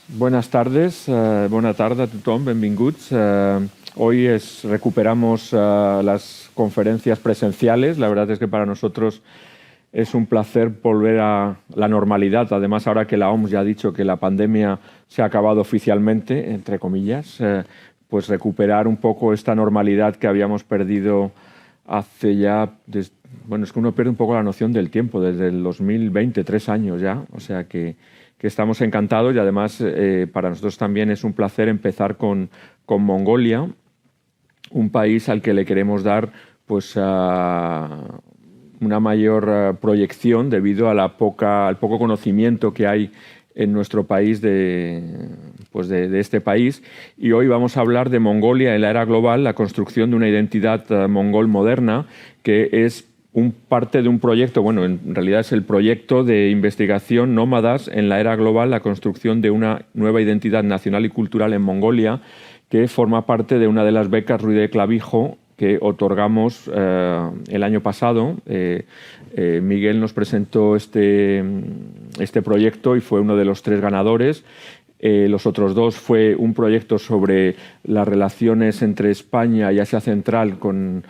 Buenas tardes, bona tarda a tothom, benvinguts. Hoy recuperamos las conferencias presenciales. La verdad es que para nosotros es un placer volver a la normalidad. Además, ahora que la OMS ya ha dicho que la pandemia se ha acabado oficialmente, entre comillas, pues recuperar un poco esta normalidad que habíamos perdido hace ya... Bueno, es que uno pierde un poco la noción del tiempo, desde el 2020, 3 años ya. O sea que estamos encantados y además para nosotros también es un placer empezar con Mongolia, un país al que le queremos dar pues una mayor proyección debido a al poco conocimiento que hay en nuestro país de este país. Y hoy vamos a hablar de Mongolia en la era global, la construcción de una identidad mongol moderna, que es parte de un proyecto, bueno, en realidad es el proyecto de investigación Nómadas en la era global, la construcción de una nueva identidad nacional y cultural en Mongolia, que forma parte de una de las becas Ruiz de Clavijo que otorgamos el año pasado. Miguel nos presentó este proyecto y fue uno de los 3 ganadores. Los otros 2 fue un proyecto sobre las relaciones entre España y Asia Central con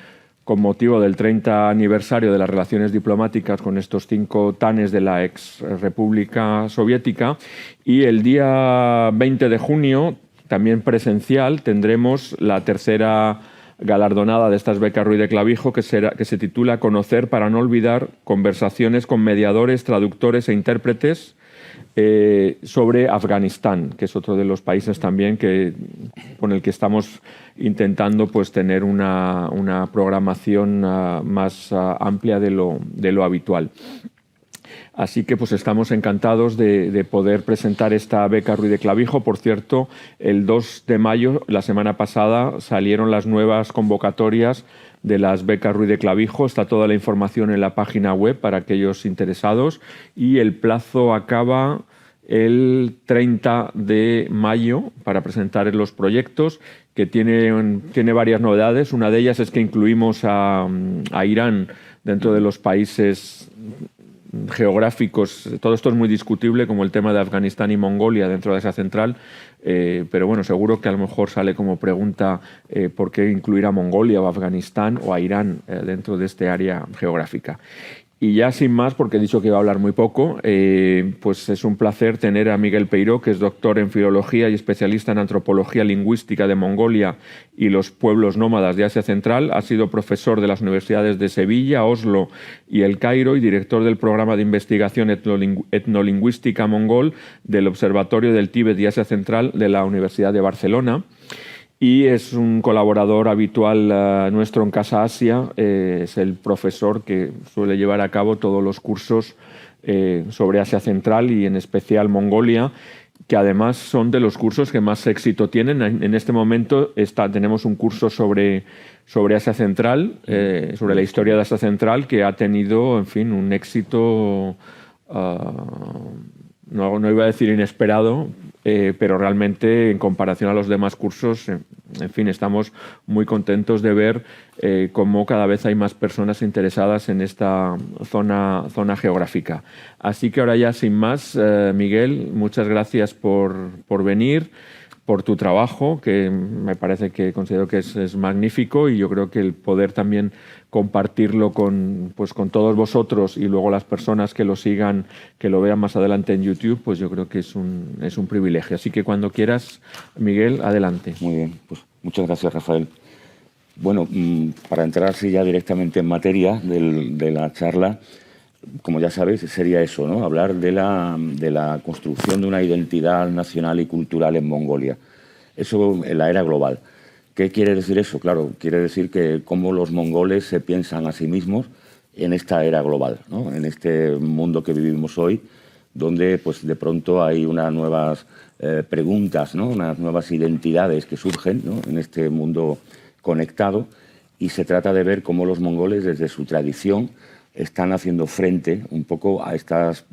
motivo del 30 aniversario de las relaciones diplomáticas con estos 5 tanes de la ex República Soviética. Y el día 20 de junio, también presencial, tendremos la tercera galardonada de estas becas Ruiz de Clavijo, que se titula Conocer para no olvidar, conversaciones con mediadores, traductores e intérpretes sobre Afganistán, que es otro de los países también con el que estamos intentando pues, tener una programación más amplia de lo habitual. Así que pues estamos encantados de poder presentar esta beca Ruiz de Clavijo. Por cierto, el 2 de mayo, la semana pasada, salieron las nuevas convocatorias de las becas Ruiz de Clavijo. Está toda la información en la página web para aquellos interesados y el plazo acaba el 30 de mayo para presentar los proyectos, que tiene varias novedades. Una de ellas es que incluimos a Irán dentro de los países geográficos. Todo esto es muy discutible, como el tema de Afganistán y Mongolia dentro de Asia Central, pero bueno, seguro que a lo mejor sale como pregunta por qué incluir a Mongolia o a Afganistán o a Irán dentro de este área geográfica. Y ya sin más, porque he dicho que iba a hablar muy poco, pues es un placer tener a Miguel Peiró, que es doctor en Filología y especialista en Antropología Lingüística de Mongolia y los pueblos nómadas de Asia Central. Ha sido profesor de las universidades de Sevilla, Oslo y El Cairo y director del programa de investigación etnolingüística mongol del Observatorio del Tíbet y Asia Central de la Universidad de Barcelona. Y es un colaborador habitual nuestro en Casa Asia. Es el profesor que suele llevar a cabo todos los cursos sobre Asia Central y en especial Mongolia, que además son de los cursos que más éxito tienen. En este momento tenemos un curso sobre Asia Central, sobre la historia de Asia Central, que ha tenido, en fin, un éxito, no iba a decir inesperado, pero realmente en comparación a los demás cursos, en fin, estamos muy contentos de ver cómo cada vez hay más personas interesadas en esta zona geográfica. Así que ahora ya sin más, Miguel, muchas gracias por venir, por tu trabajo, que me parece que considero que es magnífico, y yo creo que el poder también compartirlo con todos vosotros y luego las personas que lo sigan, que lo vean más adelante en YouTube, pues yo creo que es un privilegio. Así que cuando quieras, Miguel, adelante. Muy bien, pues muchas gracias, Rafael. Bueno, para entrar así ya directamente en materia de la charla, como ya sabéis, sería eso, ¿no? Hablar de la construcción de una identidad nacional y cultural en Mongolia. Eso en la era global. ¿Qué quiere decir eso? Claro, quiere decir que cómo los mongoles se piensan a sí mismos en esta era global, ¿no? En este mundo que vivimos hoy, donde pues de pronto hay unas nuevas preguntas, ¿no? Unas nuevas identidades que surgen, ¿no? En este mundo conectado, y se trata de ver cómo los mongoles, desde su tradición, están haciendo frente un poco a estas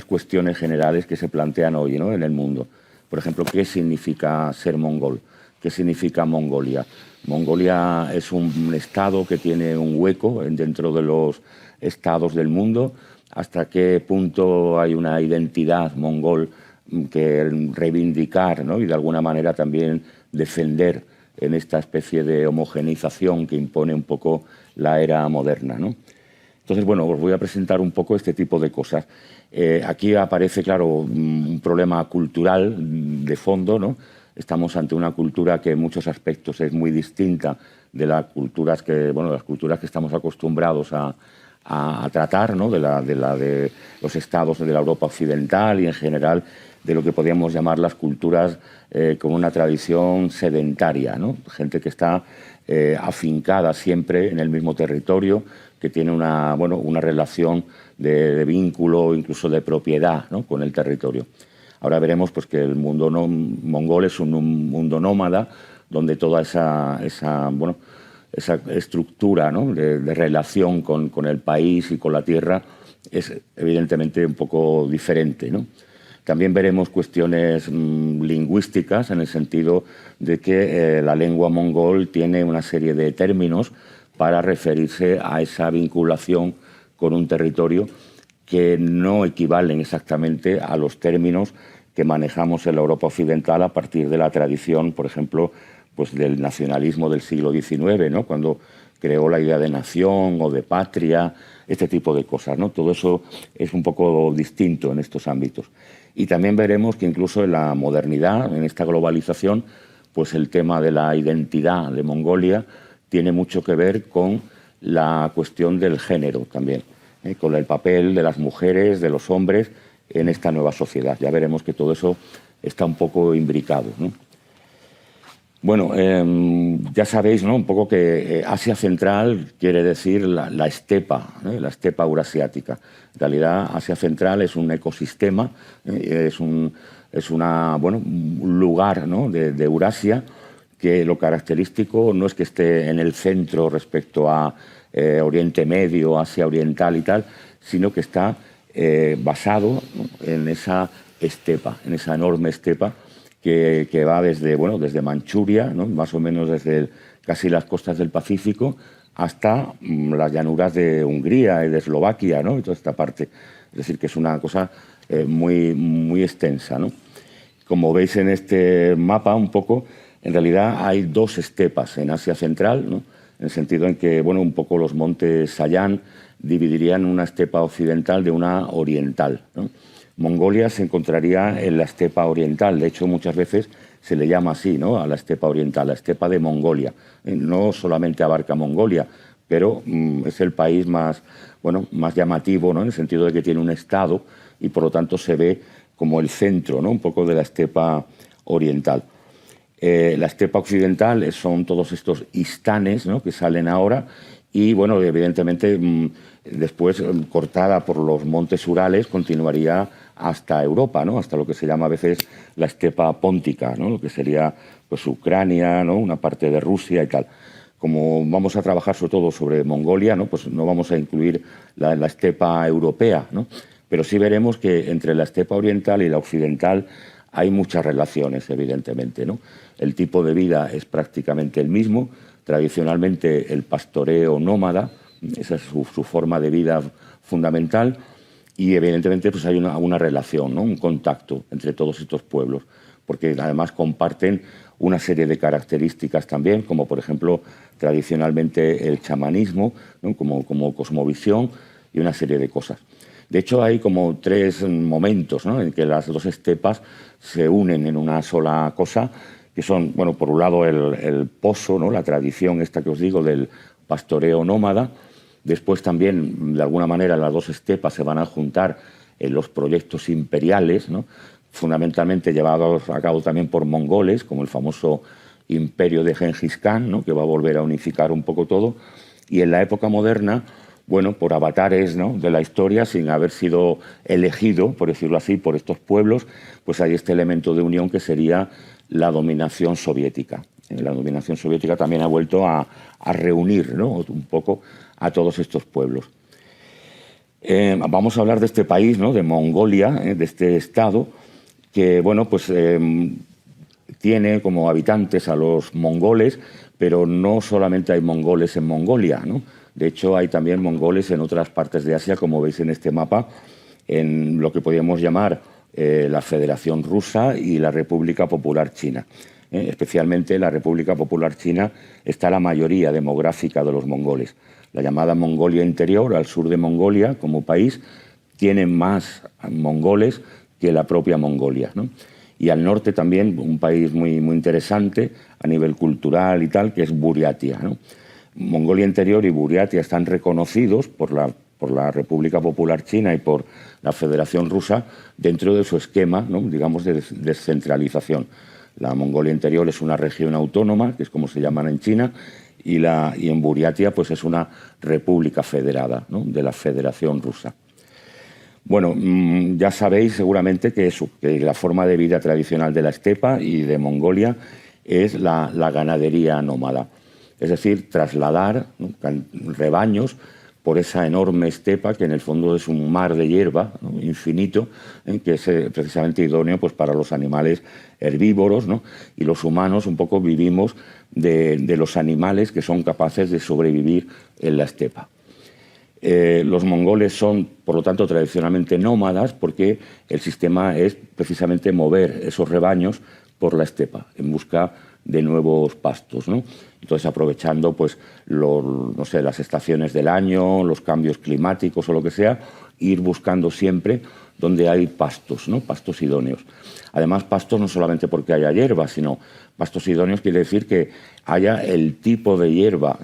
cuestiones generales que se plantean hoy, ¿no? En el mundo. Por ejemplo, ¿qué significa ser mongol? ¿Qué significa Mongolia? Mongolia es un estado que tiene un hueco dentro de los estados del mundo. ¿Hasta qué punto hay una identidad mongol que reivindicar, ¿no? Y de alguna manera también defender en esta especie de homogeneización que impone un poco la era moderna, ¿no? Entonces, bueno, os voy a presentar un poco este tipo de cosas. Aquí aparece, claro, un problema cultural de fondo, ¿no? Estamos ante una cultura que en muchos aspectos es muy distinta de las culturas que estamos acostumbrados a tratar, ¿no? de los estados de la Europa occidental y en general de lo que podríamos llamar las culturas con una tradición sedentaria, ¿no? Gente que está afincada siempre en el mismo territorio, que tiene una relación de vínculo, incluso de propiedad, ¿no? Con el territorio. Ahora veremos pues, que el mundo mongol es un mundo nómada, donde toda esa estructura, ¿no? de relación con el país y con la tierra es evidentemente un poco diferente, ¿no? También veremos cuestiones lingüísticas en el sentido de que la lengua mongol tiene una serie de términos para referirse a esa vinculación con un territorio que no equivalen exactamente a los términos que manejamos en la Europa occidental a partir de la tradición, por ejemplo, pues del nacionalismo del siglo XIX, ¿no? Cuando creó la idea de nación o de patria, este tipo de cosas, ¿no? Todo eso es un poco distinto en estos ámbitos. Y también veremos que incluso en la modernidad, en esta globalización, pues el tema de la identidad de Mongolia tiene mucho que ver con la cuestión del género también, con el papel de las mujeres, de los hombres en esta nueva sociedad. Ya veremos que todo eso está un poco imbricado, ¿no? Bueno, ya sabéis, ¿no? Un poco que Asia Central quiere decir la estepa, la estepa eurasiática. En realidad, Asia Central es un ecosistema, es un lugar, ¿no? de Eurasia, que lo característico no es que esté en el centro respecto a Oriente Medio, Asia Oriental y tal, sino que está basado, ¿no? en esa estepa, en esa enorme estepa que va desde Manchuria, ¿no? Más o menos desde casi las costas del Pacífico, hasta las llanuras de Hungría y de Eslovaquia, ¿no? Y toda esta parte. Es decir, que es una cosa muy, muy extensa, ¿no? Como veis en este mapa un poco, en realidad hay dos estepas en Asia Central, ¿no? En el sentido en que, un poco los montes Sayan dividirían una estepa occidental de una oriental, ¿no? Mongolia se encontraría en la estepa oriental. De hecho, muchas veces se le llama así, ¿no? A la estepa oriental, la estepa de Mongolia. No solamente abarca Mongolia, pero es el país más llamativo, ¿no? En el sentido de que tiene un estado y por lo tanto se ve como el centro, ¿no? Un poco de la estepa oriental. La estepa occidental son todos estos istanes, ¿no? Que salen ahora y, evidentemente, después, cortada por los montes Urales, continuaría hasta Europa, ¿no? Hasta lo que se llama a veces la estepa póntica, ¿no? Lo que sería pues, Ucrania, ¿no? Una parte de Rusia y tal. Como vamos a trabajar sobre todo sobre Mongolia, ¿no? Pues no vamos a incluir la estepa europea, ¿no? Pero sí veremos que entre la estepa oriental y la occidental hay muchas relaciones, evidentemente, ¿no? El tipo de vida es prácticamente el mismo. Tradicionalmente el pastoreo nómada, esa es su forma de vida fundamental, y evidentemente pues hay una relación, ¿no? Un contacto entre todos estos pueblos, porque además comparten una serie de características también, como por ejemplo tradicionalmente el chamanismo, ¿no? como cosmovisión y una serie de cosas. De hecho hay como tres momentos, ¿no? En que las dos estepas se unen en una sola cosa, que son, por un lado el poso, ¿no? La tradición esta que os digo del pastoreo nómada. Después también, de alguna manera, las dos estepas se van a juntar en los proyectos imperiales, ¿no? Fundamentalmente llevados a cabo también por mongoles, como el famoso imperio de Genghis Khan, ¿no? Que va a volver a unificar un poco todo. Y en la época moderna, por avatares, ¿no? De la historia, sin haber sido elegido, por decirlo así, por estos pueblos, pues hay este elemento de unión que sería la dominación soviética. La dominación soviética también ha vuelto a reunir, ¿no? Un poco a todos estos pueblos. Vamos a hablar de este país, ¿no? De Mongolia, de este estado, que tiene como habitantes a los mongoles, pero no solamente hay mongoles en Mongolia, ¿no? De hecho, hay también mongoles en otras partes de Asia, como veis en este mapa, en lo que podríamos llamar la Federación Rusa y la República Popular China. Especialmente en la República Popular China está la mayoría demográfica de los mongoles. La llamada Mongolia Interior, al sur de Mongolia, como país, tiene más mongoles que la propia Mongolia, ¿no? Y al norte también un país muy, muy interesante a nivel cultural y tal, que es Buriatia, ¿no? Mongolia Interior y Buriatia están reconocidos por la República Popular China y por la Federación Rusa dentro de su esquema, ¿no?, digamos, de descentralización. La Mongolia Interior es una región autónoma, que es como se llaman en China, y en Buriatia pues es una república federada, ¿no?, de la Federación Rusa. Bueno, ya sabéis seguramente que la forma de vida tradicional de la estepa y de Mongolia es la ganadería nómada. Es decir, trasladar, ¿no?, rebaños por esa enorme estepa que en el fondo es un mar de hierba, ¿no?, infinito, que es precisamente idóneo pues, para los animales herbívoros, ¿no? Y los humanos un poco vivimos de los animales que son capaces de sobrevivir en la estepa. Los mongoles son, por lo tanto, tradicionalmente nómadas porque el sistema es precisamente mover esos rebaños por la estepa en busca de nuevos pastos, ¿no? Entonces, aprovechando pues, no sé, las estaciones del año, los cambios climáticos o lo que sea, ir buscando siempre donde hay pastos, ¿no?, pastos idóneos. Además, pastos no solamente porque haya hierba, sino pastos idóneos quiere decir que haya el tipo de hierba,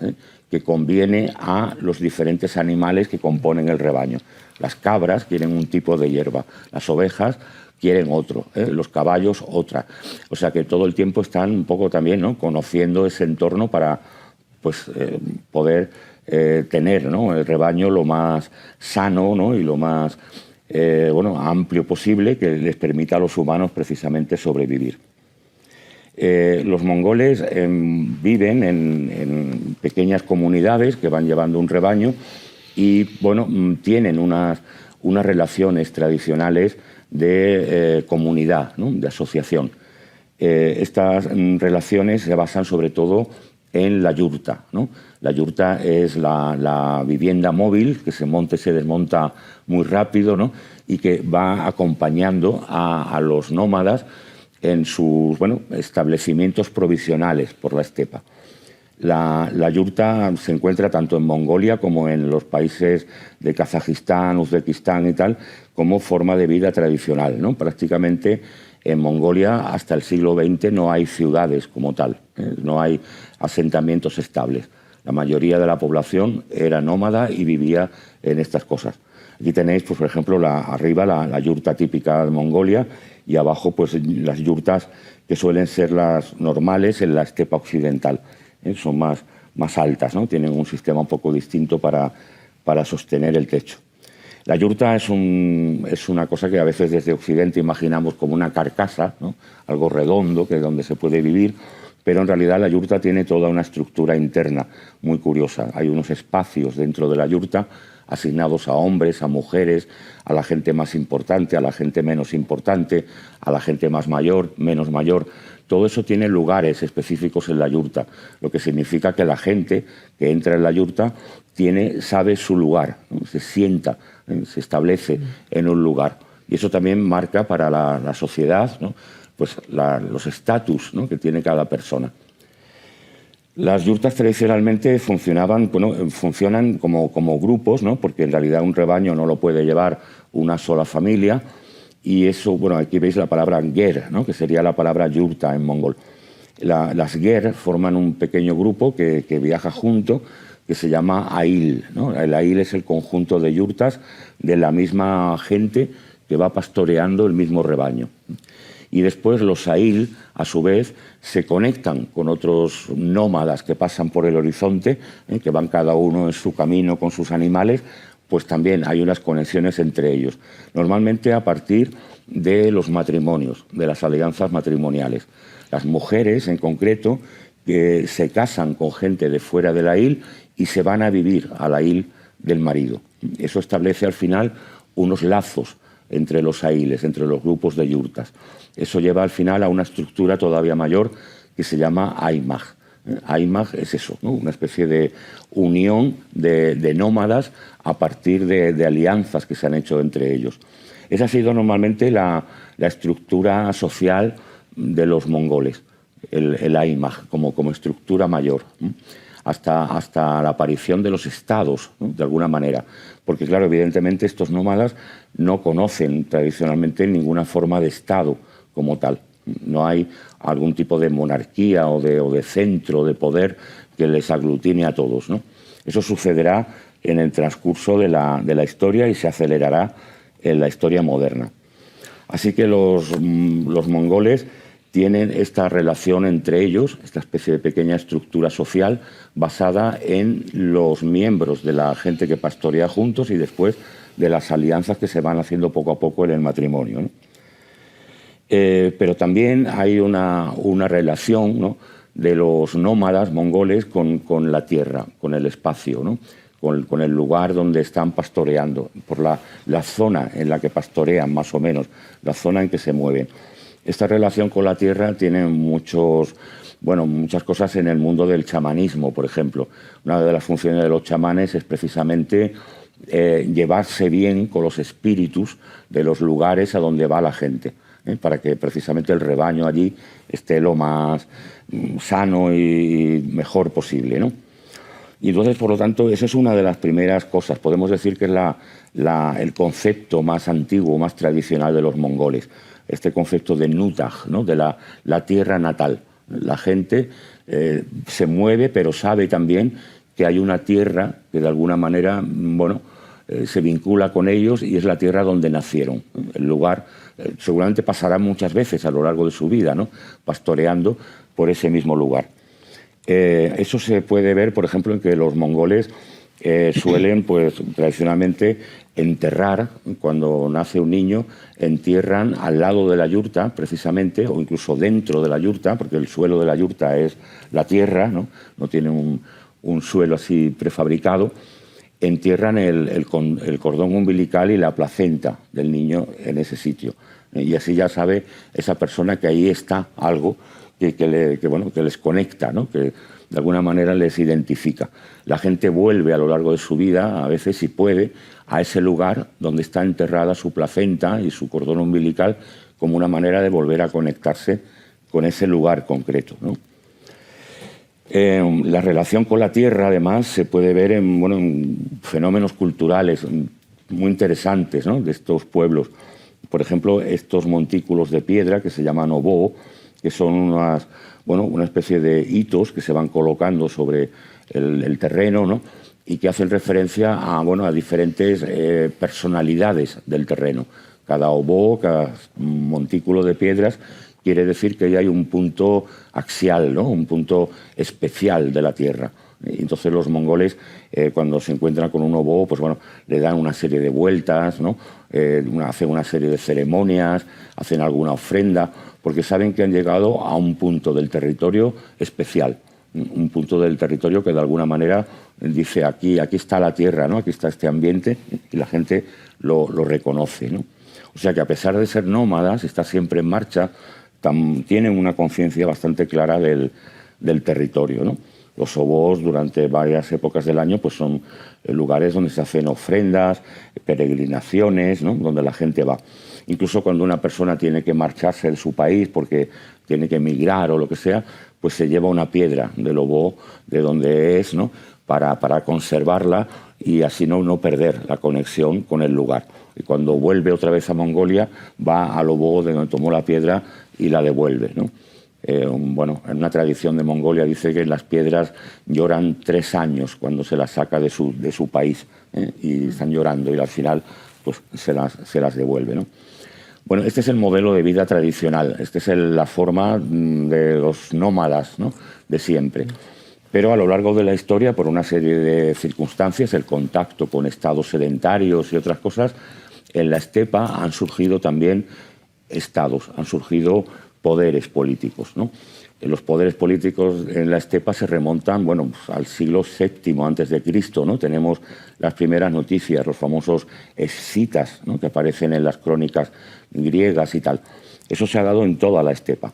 que conviene a los diferentes animales que componen el rebaño. Las cabras quieren un tipo de hierba, las ovejas quieren otro, los caballos otra. O sea que todo el tiempo están un poco también, ¿no?, conociendo ese entorno para pues, poder tener, ¿no?, el rebaño lo más sano, ¿no?, y lo más bueno, amplio posible, que les permita a los humanos precisamente sobrevivir. Los mongoles viven en pequeñas comunidades que van llevando un rebaño y bueno, tienen unas relaciones tradicionales de comunidad, ¿no?, de asociación. Estas relaciones se basan sobre todo en la yurta, ¿no? La yurta es la vivienda móvil que se monta y se desmonta muy rápido, ¿no?, y que va acompañando a los nómadas en sus establecimientos provisionales por la estepa. La yurta se encuentra tanto en Mongolia como en los países de Kazajistán, Uzbekistán y tal, como forma de vida tradicional, ¿no? Prácticamente en Mongolia hasta el siglo XX no hay ciudades como tal, no hay asentamientos estables. La mayoría de la población era nómada y vivía en estas cosas. Aquí tenéis, pues, por ejemplo, arriba la yurta típica de Mongolia y abajo pues, las yurtas que suelen ser las normales en la estepa occidental. Son más altas, ¿no? Tienen un sistema un poco distinto para sostener el techo. La yurta es una cosa que a veces desde Occidente imaginamos como una carcasa, ¿no?, algo redondo, que es donde se puede vivir, pero en realidad la yurta tiene toda una estructura interna muy curiosa. Hay unos espacios dentro de la yurta asignados a hombres, a mujeres, a la gente más importante, a la gente menos importante, a la gente más mayor, menos mayor. Todo eso tiene lugares específicos en la yurta, lo que significa que la gente que entra en la yurta sabe su lugar, ¿no?, se sienta, se establece en un lugar. Y eso también marca para la sociedad, ¿no?, pues los estatus, ¿no?, que tiene cada persona. Las yurtas tradicionalmente funcionan como grupos, ¿no?, porque en realidad un rebaño no lo puede llevar una sola familia. Y eso, bueno, aquí veis la palabra ger, ¿no?, que sería la palabra yurta en mongol. Las ger forman un pequeño grupo que viaja junto, que se llama ail, ¿no? El ail es el conjunto de yurtas de la misma gente que va pastoreando el mismo rebaño. Y después los ail, a su vez, se conectan con otros nómadas que pasan por el horizonte, que van cada uno en su camino con sus animales, pues también hay unas conexiones entre ellos. Normalmente a partir de los matrimonios, de las alianzas matrimoniales. Las mujeres, en concreto, que se casan con gente de fuera de la ail y se van a vivir a la ail del marido. Eso establece al final unos lazos entre los ailes, entre los grupos de yurtas. Eso lleva al final a una estructura todavía mayor que se llama aimag. Aimag es eso, ¿no?, una especie de unión de nómadas a partir de alianzas que se han hecho entre ellos. Esa ha sido normalmente la estructura social de los mongoles, el Aimag como estructura mayor, ¿no? Hasta la aparición de los estados, ¿no? De alguna manera. Porque, claro, evidentemente estos nómadas no conocen tradicionalmente ninguna forma de estado como tal. No hay algún tipo de monarquía o de centro de poder que les aglutine a todos, ¿no? Eso sucederá en el transcurso de la historia y se acelerará en la historia moderna. Así que los mongoles tienen esta relación entre ellos, esta especie de pequeña estructura social basada en los miembros de la gente que pastorea juntos y después de las alianzas que se van haciendo poco a poco en el matrimonio, ¿no? Pero también hay una relación, ¿no?, de los nómadas mongoles con la tierra, con el espacio, ¿no?, con el lugar donde están pastoreando, por la zona en la que pastorean, más o menos, la zona en que se mueven. Esta relación con la tierra tiene muchas cosas en el mundo del chamanismo, por ejemplo. Una de las funciones de los chamanes es precisamente llevarse bien con los espíritus de los lugares a donde va la gente, para que precisamente el rebaño allí esté lo más sano y mejor posible, ¿no? Y entonces, por lo tanto, esa es una de las primeras cosas. Podemos decir que es el concepto más antiguo, más tradicional de los mongoles. Este concepto de Nutag, ¿no?, de la tierra natal. La gente se mueve, pero sabe también que hay una tierra que de alguna manera, se vincula con ellos y es la tierra donde nacieron. El lugar seguramente pasará muchas veces a lo largo de su vida, ¿no?, pastoreando por ese mismo lugar. Eso se puede ver, por ejemplo, en que los mongoles suelen, pues, tradicionalmente enterrar, cuando nace un niño, entierran al lado de la yurta, precisamente, o incluso dentro de la yurta, porque el suelo de la yurta es la tierra, no tiene un suelo así prefabricado. Entierran el cordón umbilical y la placenta del niño en ese sitio. Y así ya sabe esa persona que ahí está algo que les conecta, ¿no?, que de alguna manera les identifica. La gente vuelve a lo largo de su vida, a veces si puede, a ese lugar donde está enterrada su placenta y su cordón umbilical, como una manera de volver a conectarse con ese lugar concreto, ¿no? La relación con la tierra, además, se puede ver en fenómenos culturales muy interesantes, ¿no?, de estos pueblos. Por ejemplo, estos montículos de piedra que se llaman obó, que son una especie de hitos que se van colocando sobre el terreno, ¿no?, y que hacen referencia a diferentes personalidades del terreno. Cada obó, cada montículo de piedras quiere decir que hay un punto axial, ¿no?, un punto especial de la tierra. Y entonces los mongoles, cuando se encuentran con un obó, pues le dan una serie de vueltas, ¿no?, hacen una serie de ceremonias, hacen alguna ofrenda, porque saben que han llegado a un punto del territorio especial, un punto del territorio que de alguna manera dice aquí está la tierra, ¿no?, aquí está este ambiente, y la gente lo reconoce, ¿no? O sea que, a pesar de ser nómadas, está siempre en marcha, tienen una conciencia bastante clara del territorio, ¿no? Los obós, durante varias épocas del año, pues son lugares donde se hacen ofrendas, peregrinaciones, ¿no?, donde la gente va. Incluso cuando una persona tiene que marcharse de su país porque tiene que emigrar o lo que sea, pues se lleva una piedra del obó de donde es, ¿no?, para conservarla y así no perder la conexión con el lugar. Y cuando vuelve otra vez a Mongolia, va al obó de donde tomó la piedra y la devuelve, ¿no? En una tradición de Mongolia dice que las piedras lloran 3 años cuando se las saca de su país, y están llorando y al final pues se las devuelve, ¿no? Bueno, este es el modelo de vida tradicional, esta es la forma de los nómadas, ¿no?, de siempre. Pero a lo largo de la historia, por una serie de circunstancias, el contacto con estados sedentarios y otras cosas, en la estepa han surgido también estados, han surgido poderes políticos, ¿no? Los poderes políticos en la estepa se remontan, al siglo VII a.C., ¿no? Tenemos las primeras noticias, los famosos escitas, ¿no?, que aparecen en las crónicas griegas y tal. Eso se ha dado en toda la estepa.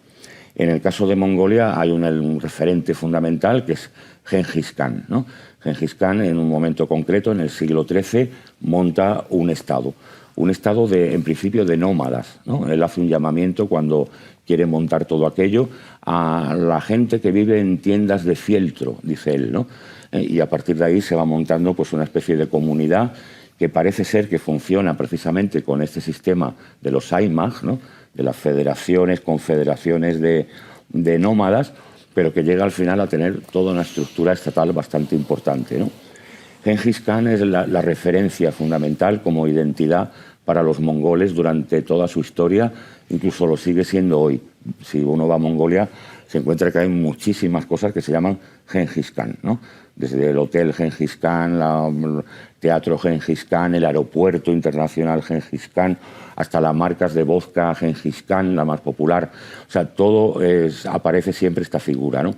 En el caso de Mongolia hay un referente fundamental, que es Gengis Khan, ¿no? Gengis Khan, en un momento concreto, en el siglo XIII, monta un estado un estado en principio de nómadas, ¿no? Él hace un llamamiento cuando quiere montar todo aquello a la gente que vive en tiendas de fieltro, dice él, ¿no? Y a partir de ahí se va montando pues una especie de comunidad que parece ser que funciona precisamente con este sistema de los AIMAG, ¿no? De las federaciones, confederaciones de nómadas, pero que llega al final a tener toda una estructura estatal bastante importante, ¿no? Gengis Khan es la referencia fundamental como identidad para los mongoles durante toda su historia, incluso lo sigue siendo hoy. Si uno va a Mongolia, se encuentra que hay muchísimas cosas que se llaman Gengis Khan, ¿no? Desde el hotel Gengis Khan, el teatro Gengis Khan, el aeropuerto internacional Gengis Khan, hasta las marcas de vodka Gengis Khan, la más popular. O sea, todo aparece siempre esta figura, ¿no?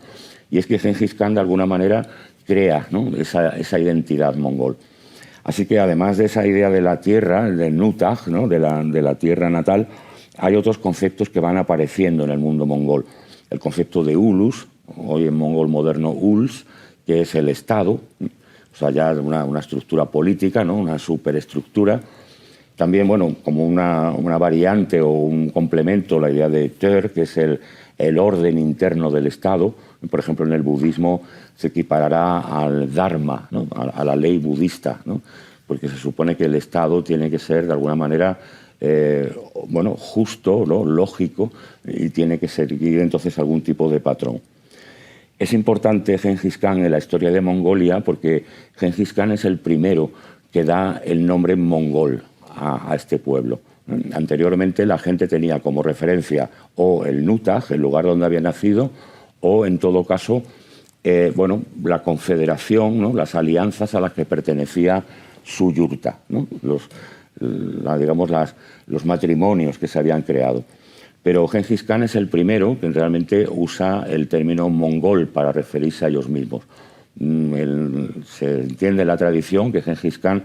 Y es que Gengis Khan, de alguna manera, crea, ¿no? esa identidad mongol. Así que además de esa idea de la tierra, del Nutag, ¿no? de la tierra natal, hay otros conceptos que van apareciendo en el mundo mongol. El concepto de Ulus, hoy en mongol moderno Uls, que es el Estado, o sea, ya una estructura política, ¿no? Una superestructura. También, bueno, como una variante o un complemento, la idea de Ter, que es el orden interno del Estado. Por ejemplo, en el budismo se equiparará al Dharma, ¿no? a la ley budista, ¿no? Porque se supone que el Estado tiene que ser, de alguna manera, bueno, justo, ¿no? Lógico, y tiene que seguir entonces algún tipo de patrón. Es importante Gengis Khan en la historia de Mongolia porque Gengis Khan es el primero que da el nombre mongol a este pueblo. Anteriormente la gente tenía como referencia o el Nutag, el lugar donde había nacido, o en todo caso, bueno, la confederación, ¿no? Las alianzas a las que pertenecía su yurta, ¿no? Los matrimonios que se habían creado. Pero Gengis Khan es el primero que realmente usa el término mongol para referirse a ellos mismos. Se entiende en la tradición que Gengis Khan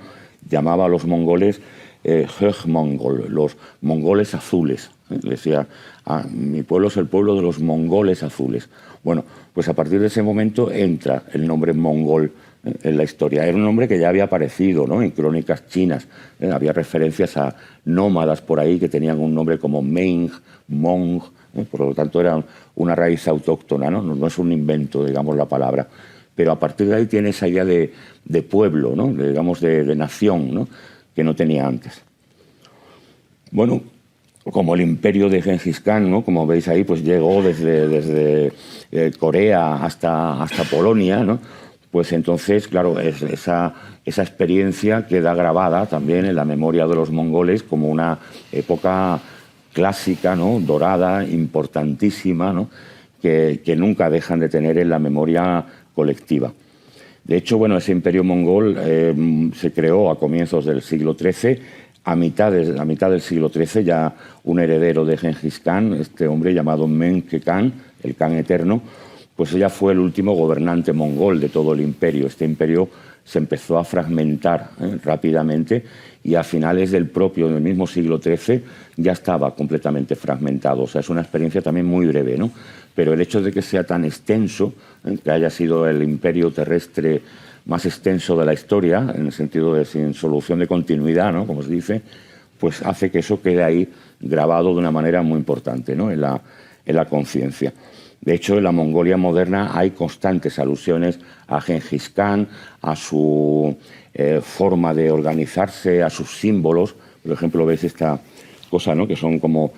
llamaba a los mongoles Hög-Mongol, los mongoles azules. Decía, mi pueblo es el pueblo de los mongoles azules. Bueno, pues a partir de ese momento entra el nombre mongol en la historia. Era un nombre que ya había aparecido, ¿no? En crónicas chinas. Había referencias a nómadas por ahí que tenían un nombre como Meng, Mong, por lo tanto era una raíz autóctona, ¿no? No es un invento, digamos, la palabra. Pero a partir de ahí tiene esa idea de pueblo, ¿no? Digamos, de nación, ¿no? Que no tenía antes. Bueno, como el imperio de Gengis Khan, ¿no? Como veis ahí, pues llegó desde Corea hasta Polonia, ¿no? Pues entonces, claro, esa experiencia queda grabada también en la memoria de los mongoles como una época clásica, ¿no? Dorada, importantísima, ¿no? Que nunca dejan de tener en la memoria colectiva. De hecho, bueno, ese imperio mongol se creó a comienzos del siglo XIII. A mitad del siglo XIII, ya un heredero de Gengis Khan, este hombre llamado Menke Khan, el Khan eterno, pues ella fue el último gobernante mongol de todo el imperio. Este imperio se empezó a fragmentar rápidamente y a finales del mismo siglo XIII ya estaba completamente fragmentado. O sea, es una experiencia también muy breve, ¿no? Pero el hecho de que sea tan extenso, que haya sido el imperio terrestre más extenso de la historia, en el sentido de sin solución de continuidad, ¿no? Como se dice, pues hace que eso quede ahí grabado de una manera muy importante, ¿no? en la conciencia. De hecho, en la Mongolia moderna hay constantes alusiones a Gengis Khan, a su forma de organizarse, a sus símbolos. Por ejemplo, veis esta cosa, ¿no? Que son como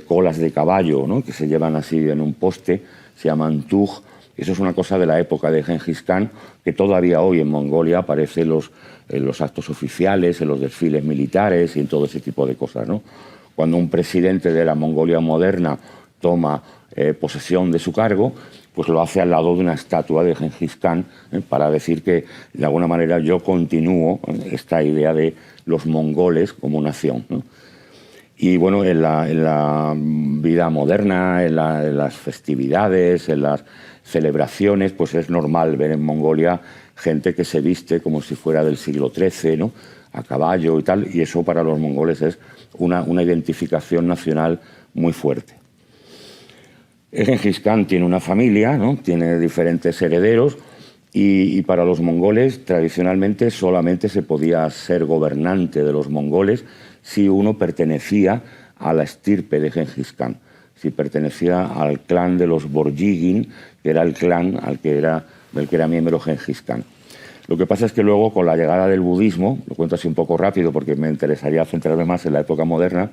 colas de caballo, ¿no? Que se llevan así en un poste, se llaman tug. Eso es una cosa de la época de Gengis Khan, que todavía hoy en Mongolia aparece en los actos oficiales, en los desfiles militares y en todo ese tipo de cosas, ¿no? Cuando un presidente de la Mongolia moderna toma posesión de su cargo, pues lo hace al lado de una estatua de Gengis Khan, para decir que, de alguna manera, yo continúo esta idea de los mongoles como nación, ¿no? Y bueno, en la vida moderna, en las festividades, en las celebraciones, pues es normal ver en Mongolia gente que se viste como si fuera del siglo XIII, ¿no? A caballo y tal, y eso para los mongoles es una identificación nacional muy fuerte. Gengis Khan tiene una familia, ¿no? Tiene diferentes herederos, y para los mongoles tradicionalmente solamente se podía ser gobernante de los mongoles si uno pertenecía a la estirpe de Gengis Khan, si pertenecía al clan de los Borjigin, que era el clan del que era miembro Gengis Khan. Lo que pasa es que luego, con la llegada del budismo, lo cuento así un poco rápido porque me interesaría centrarme más en la época moderna,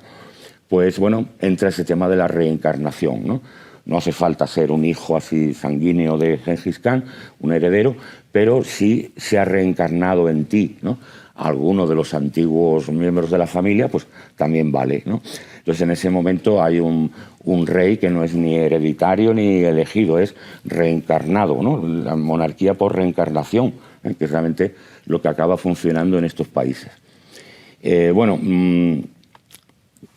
pues bueno, entra ese tema de la reencarnación, ¿no? No hace falta ser un hijo así sanguíneo de Gengis Khan, un heredero, pero si se ha reencarnado en ti, ¿no?, alguno de los antiguos miembros de la familia, pues también vale, ¿no? Entonces, en ese momento hay un rey que no es ni hereditario ni elegido, es reencarnado, ¿no? La monarquía por reencarnación, que es realmente lo que acaba funcionando en estos países. Bueno,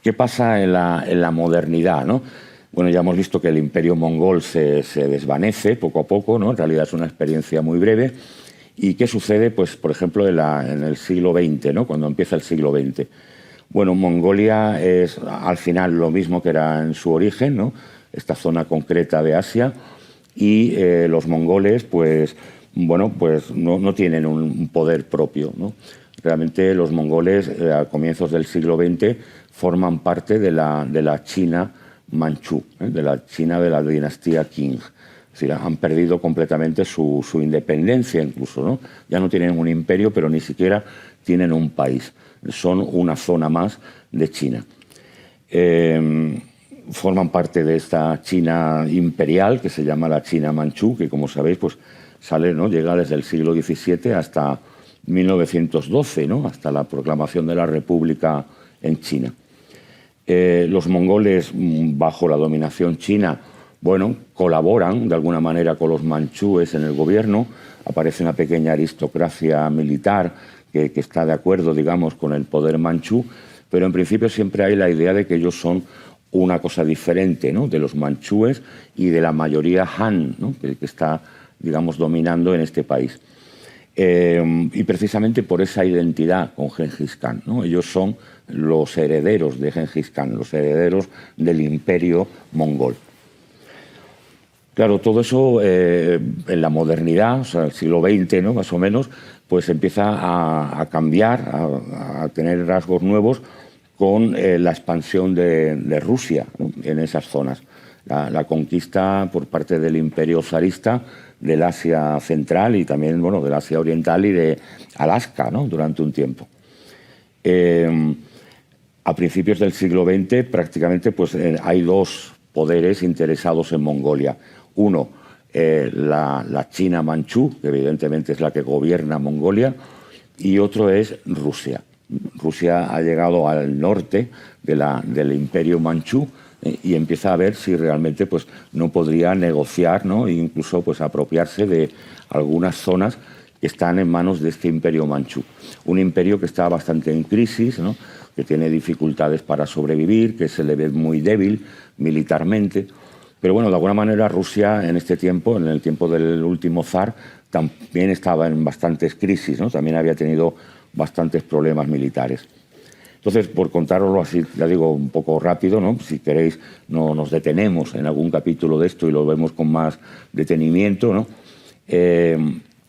¿qué pasa en la modernidad, ¿no? Bueno, ya hemos visto que el imperio mongol se desvanece poco a poco, ¿no? En realidad es una experiencia muy breve. ¿Y qué sucede, pues, por ejemplo, en el siglo XX, ¿no?, cuando empieza el siglo XX? Bueno, Mongolia es al final lo mismo que era en su origen, ¿no?, esta zona concreta de Asia, y los mongoles, pues, bueno, pues no tienen un poder propio, ¿no? Realmente los mongoles a comienzos del siglo XX forman parte de la China manchú, de la China de la dinastía Qing. Es decir, han perdido completamente su independencia incluso, ¿no? Ya no tienen un imperio, pero ni siquiera tienen un país. Son una zona más de China. Forman parte de esta China imperial que se llama la China manchú, que como sabéis, pues sale, ¿no?, llega desde el siglo XVII hasta 1912, ¿no?, hasta la proclamación de la República en China. Los mongoles, bajo la dominación china, bueno, colaboran de alguna manera con los manchúes en el gobierno. Aparece una pequeña aristocracia militar que está de acuerdo, digamos, con el poder manchú, pero en principio siempre hay la idea de que ellos son una cosa diferente, ¿no?, de los manchúes y de la mayoría Han, ¿no?, que está, digamos, dominando en este país. Y precisamente por esa identidad con Gengis Khan, ¿no? Ellos son los herederos de Gengis Khan, los herederos del imperio mongol. Claro, todo eso en la modernidad, o sea, el siglo XX, ¿no?, más o menos, pues empieza a cambiar, a tener rasgos nuevos con la expansión de Rusia, ¿no?, en esas zonas. La conquista por parte del imperio zarista del Asia central y también, bueno, del Asia oriental y de Alaska, ¿no?, durante un tiempo. A principios del siglo XX prácticamente pues, hay dos poderes interesados en Mongolia. Uno, la China manchú, que evidentemente es la que gobierna Mongolia, y otro es Rusia. Rusia ha llegado al norte del imperio manchú y empieza a ver si realmente pues, no podría negociar, ¿no?, e incluso pues, apropiarse de algunas zonas que están en manos de este imperio manchú. Un imperio que está bastante en crisis, ¿no?, que tiene dificultades para sobrevivir, que se le ve muy débil militarmente. Pero bueno, de alguna manera Rusia en este tiempo, en el tiempo del último zar, también estaba en bastantes crisis, ¿no? También había tenido bastantes problemas militares. Entonces, por contároslo así, ya digo, un poco rápido, ¿no?, si queréis nos detenemos en algún capítulo de esto y lo vemos con más detenimiento, ¿no?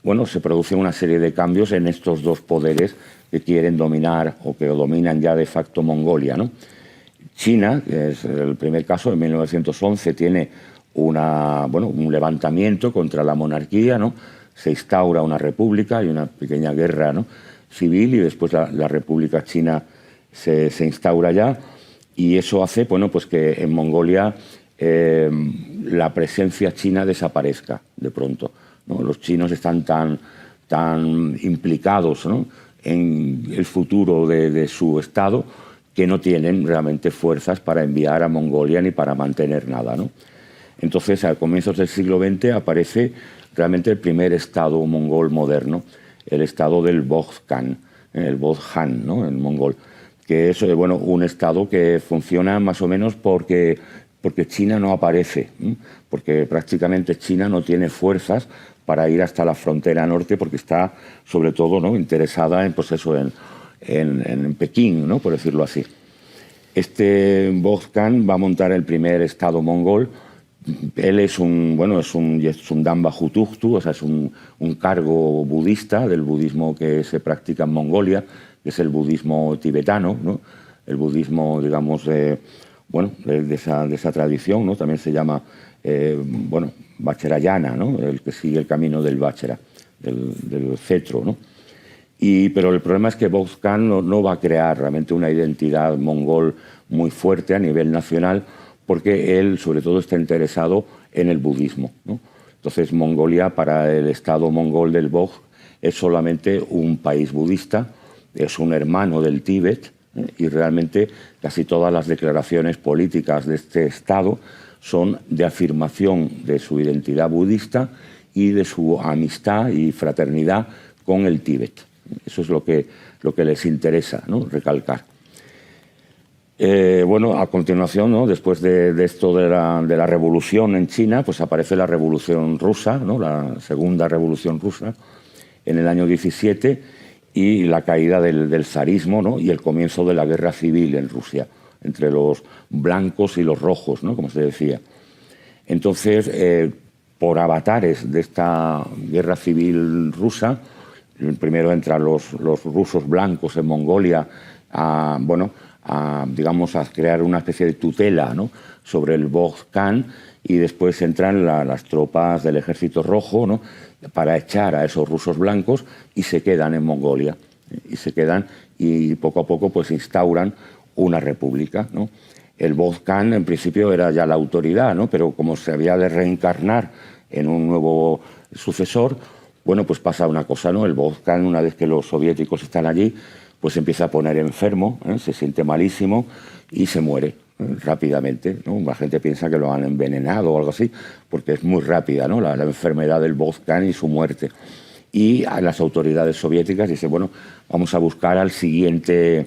Bueno, se produce una serie de cambios en estos dos poderes que quieren dominar o que dominan ya de facto Mongolia, ¿no? China, que es el primer caso, en 1911 tiene un levantamiento contra la monarquía, ¿no? Se instaura una república, hay una pequeña guerra, ¿no?, civil, y después la república china se instaura ya, y eso hace, bueno, pues que en Mongolia la presencia china desaparezca de pronto, ¿no? Los chinos están tan implicados, ¿no?, en el futuro de su estado que no tienen realmente fuerzas para enviar a Mongolia ni para mantener nada, ¿no? Entonces, a comienzos del siglo XX aparece realmente el primer estado mongol moderno, el estado del Bogd-Khan, el Bogd-Han, ¿no?, en mongol, que es bueno, un estado que funciona más o menos porque China no aparece, ¿eh? Porque prácticamente China no tiene fuerzas para ir hasta la frontera norte porque está, sobre todo, ¿no?, interesada en, pues eso, en Pekín, ¿no?, por decirlo así. Este Bogd-Khan va a montar el primer estado mongol. Él es un Damba Hutuktu, o sea, es un cargo budista del budismo que se practica en Mongolia, que es el budismo tibetano, ¿no? el budismo, digamos, de esa tradición, ¿no? También se llama, Vajrayana, ¿no? El que sigue el camino del Vajra, del cetro, ¿no? Pero el problema es que Boz Khan no va a crear realmente una identidad mongol muy fuerte a nivel nacional, porque él, sobre todo, está interesado en el budismo, ¿no? Entonces, Mongolia, para el Estado mongol del Boj, es solamente un país budista, es un hermano del Tíbet, y realmente casi todas las declaraciones políticas de este Estado son de afirmación de su identidad budista y de su amistad y fraternidad con el Tíbet. Eso es lo que les interesa, ¿no?, recalcar. A continuación, ¿no?, después de esto de la revolución en China, pues aparece la revolución rusa, ¿no?, la segunda revolución rusa, en el año 17, y la caída del zarismo, ¿no?, y el comienzo de la guerra civil en Rusia, entre los blancos y los rojos, ¿no?, como se decía. Entonces, por avatares de esta guerra civil rusa, primero entran los rusos blancos en Mongolia a crear una especie de tutela, ¿no?, sobre el Boz Khan, y después entran las tropas del Ejército Rojo, ¿no?, para echar a esos rusos blancos, y se quedan en Mongolia. Y poco a poco pues instauran una república, ¿no? El Boz Khan en principio era ya la autoridad, ¿no?, pero como se había de reencarnar en un nuevo sucesor, bueno, pues pasa una cosa, ¿no? El Boz Khan, una vez que los soviéticos están allí, pues se empieza a poner enfermo, se siente malísimo y se muere rápidamente, ¿no? La gente piensa que lo han envenenado o algo así, porque es muy rápida, ¿no?, la enfermedad del Boz Khan y su muerte. Y a las autoridades soviéticas dicen, bueno, vamos a buscar la siguiente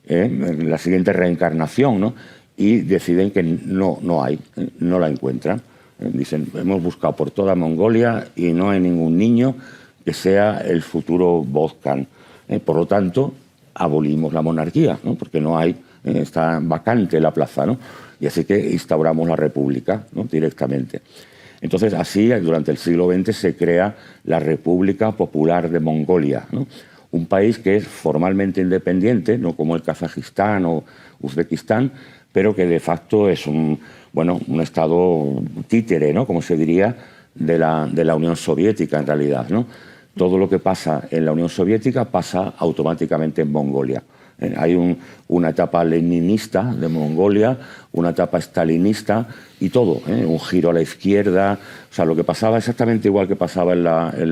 reencarnación, ¿no? Y deciden que no hay, no la encuentran. Dicen, hemos buscado por toda Mongolia y no hay ningún niño que sea el futuro Boz Khan. Por lo tanto, abolimos la monarquía, ¿no?, porque no hay, está vacante la plaza, ¿no? Y así que instauramos la república, ¿no?, directamente. Entonces, así, durante el siglo XX se crea la República Popular de Mongolia, ¿no?, un país que es formalmente independiente, no como el Kazajistán o Uzbekistán, pero que de facto es un estado títere, ¿no?, como se diría, de la Unión Soviética en realidad, ¿no? Todo lo que pasa en la Unión Soviética pasa automáticamente en Mongolia. Hay una etapa leninista de Mongolia, una etapa stalinista y todo, un giro a la izquierda. O sea, lo que pasaba exactamente igual que pasaba en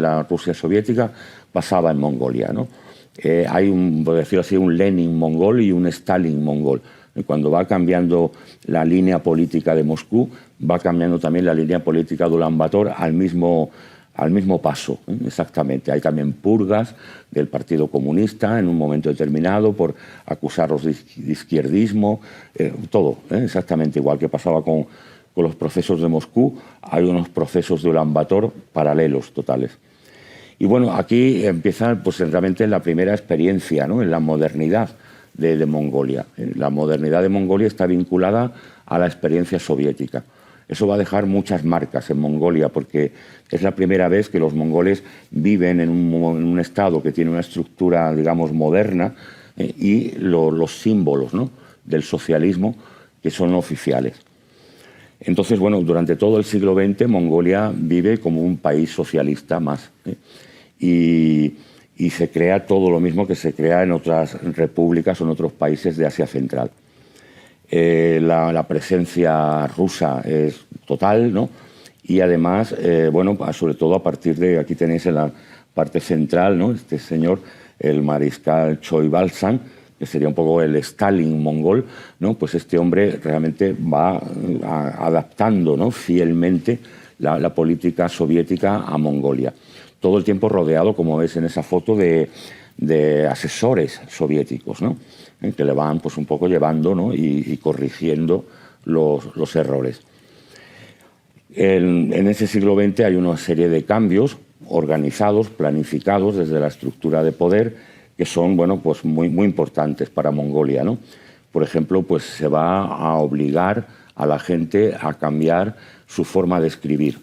la Rusia soviética, pasaba en Mongolia, ¿no? Hay, por decirlo así, un Lenin mongol y un Stalin mongol. Cuando va cambiando la línea política de Moscú, va cambiando también la línea política de Ulan Bator al mismo paso, exactamente. Hay también purgas del Partido Comunista en un momento determinado por acusarlos de izquierdismo, todo, exactamente igual que pasaba con los procesos de Moscú. Hay unos procesos de Ulan Bator paralelos totales. Y bueno, aquí empieza pues realmente la primera experiencia, ¿no?, en la modernidad de Mongolia. La modernidad de Mongolia está vinculada a la experiencia soviética. Eso va a dejar muchas marcas en Mongolia, porque es la primera vez que los mongoles viven en un estado que tiene una estructura, digamos, moderna, y los símbolos, ¿no?, del socialismo que son oficiales. Entonces, bueno, durante todo el siglo XX Mongolia vive como un país socialista más, y se crea todo lo mismo que se crea en otras repúblicas o en otros países de Asia Central. La presencia rusa es total, ¿no? Y además, sobre todo a partir de, aquí tenéis en la parte central, ¿no?, este señor, el mariscal Choibalsan, que sería un poco el Stalin mongol, ¿no? Pues este hombre realmente va adaptando, ¿no?, fielmente la política soviética a Mongolia. Todo el tiempo rodeado, como ves en esa foto, de asesores soviéticos, ¿no?, que le van pues un poco llevando, ¿no?, y corrigiendo los errores. En ese siglo XX hay una serie de cambios organizados, planificados desde la estructura de poder, que son pues muy importantes para Mongolia, ¿no? Por ejemplo, pues se va a obligar a la gente a cambiar su forma de escribir.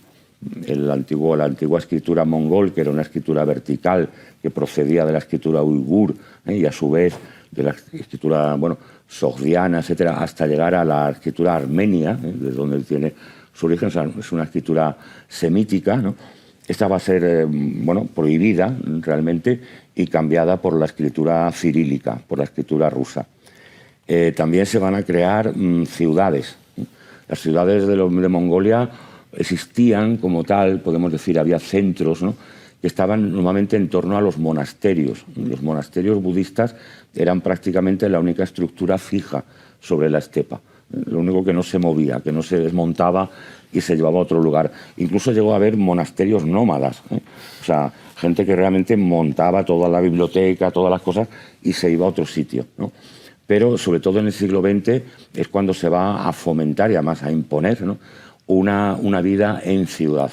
La antigua escritura mongol, que era una escritura vertical que procedía de la escritura uigur, y a su vez de la escritura, bueno, sogdiana, etcétera, hasta llegar a la escritura armenia, de donde tiene su origen. O sea, es una escritura semítica, ¿no? Esta va a ser, bueno, prohibida realmente y cambiada por la escritura cirílica, por la escritura rusa. También se van a crear ciudades. Las ciudades de Mongolia existían como tal, podemos decir, había centros, ¿no?, que estaban normalmente en torno a los monasterios. Los monasterios budistas eran prácticamente la única estructura fija sobre la estepa. Lo único que no se movía, que no se desmontaba y se llevaba a otro lugar. Incluso llegó a haber monasterios nómadas, ¿eh? O sea, gente que realmente montaba toda la biblioteca, todas las cosas y se iba a otro sitio, ¿no? Pero sobre todo en el siglo XX es cuando se va a fomentar y además a imponer, ¿no?, una vida en ciudad.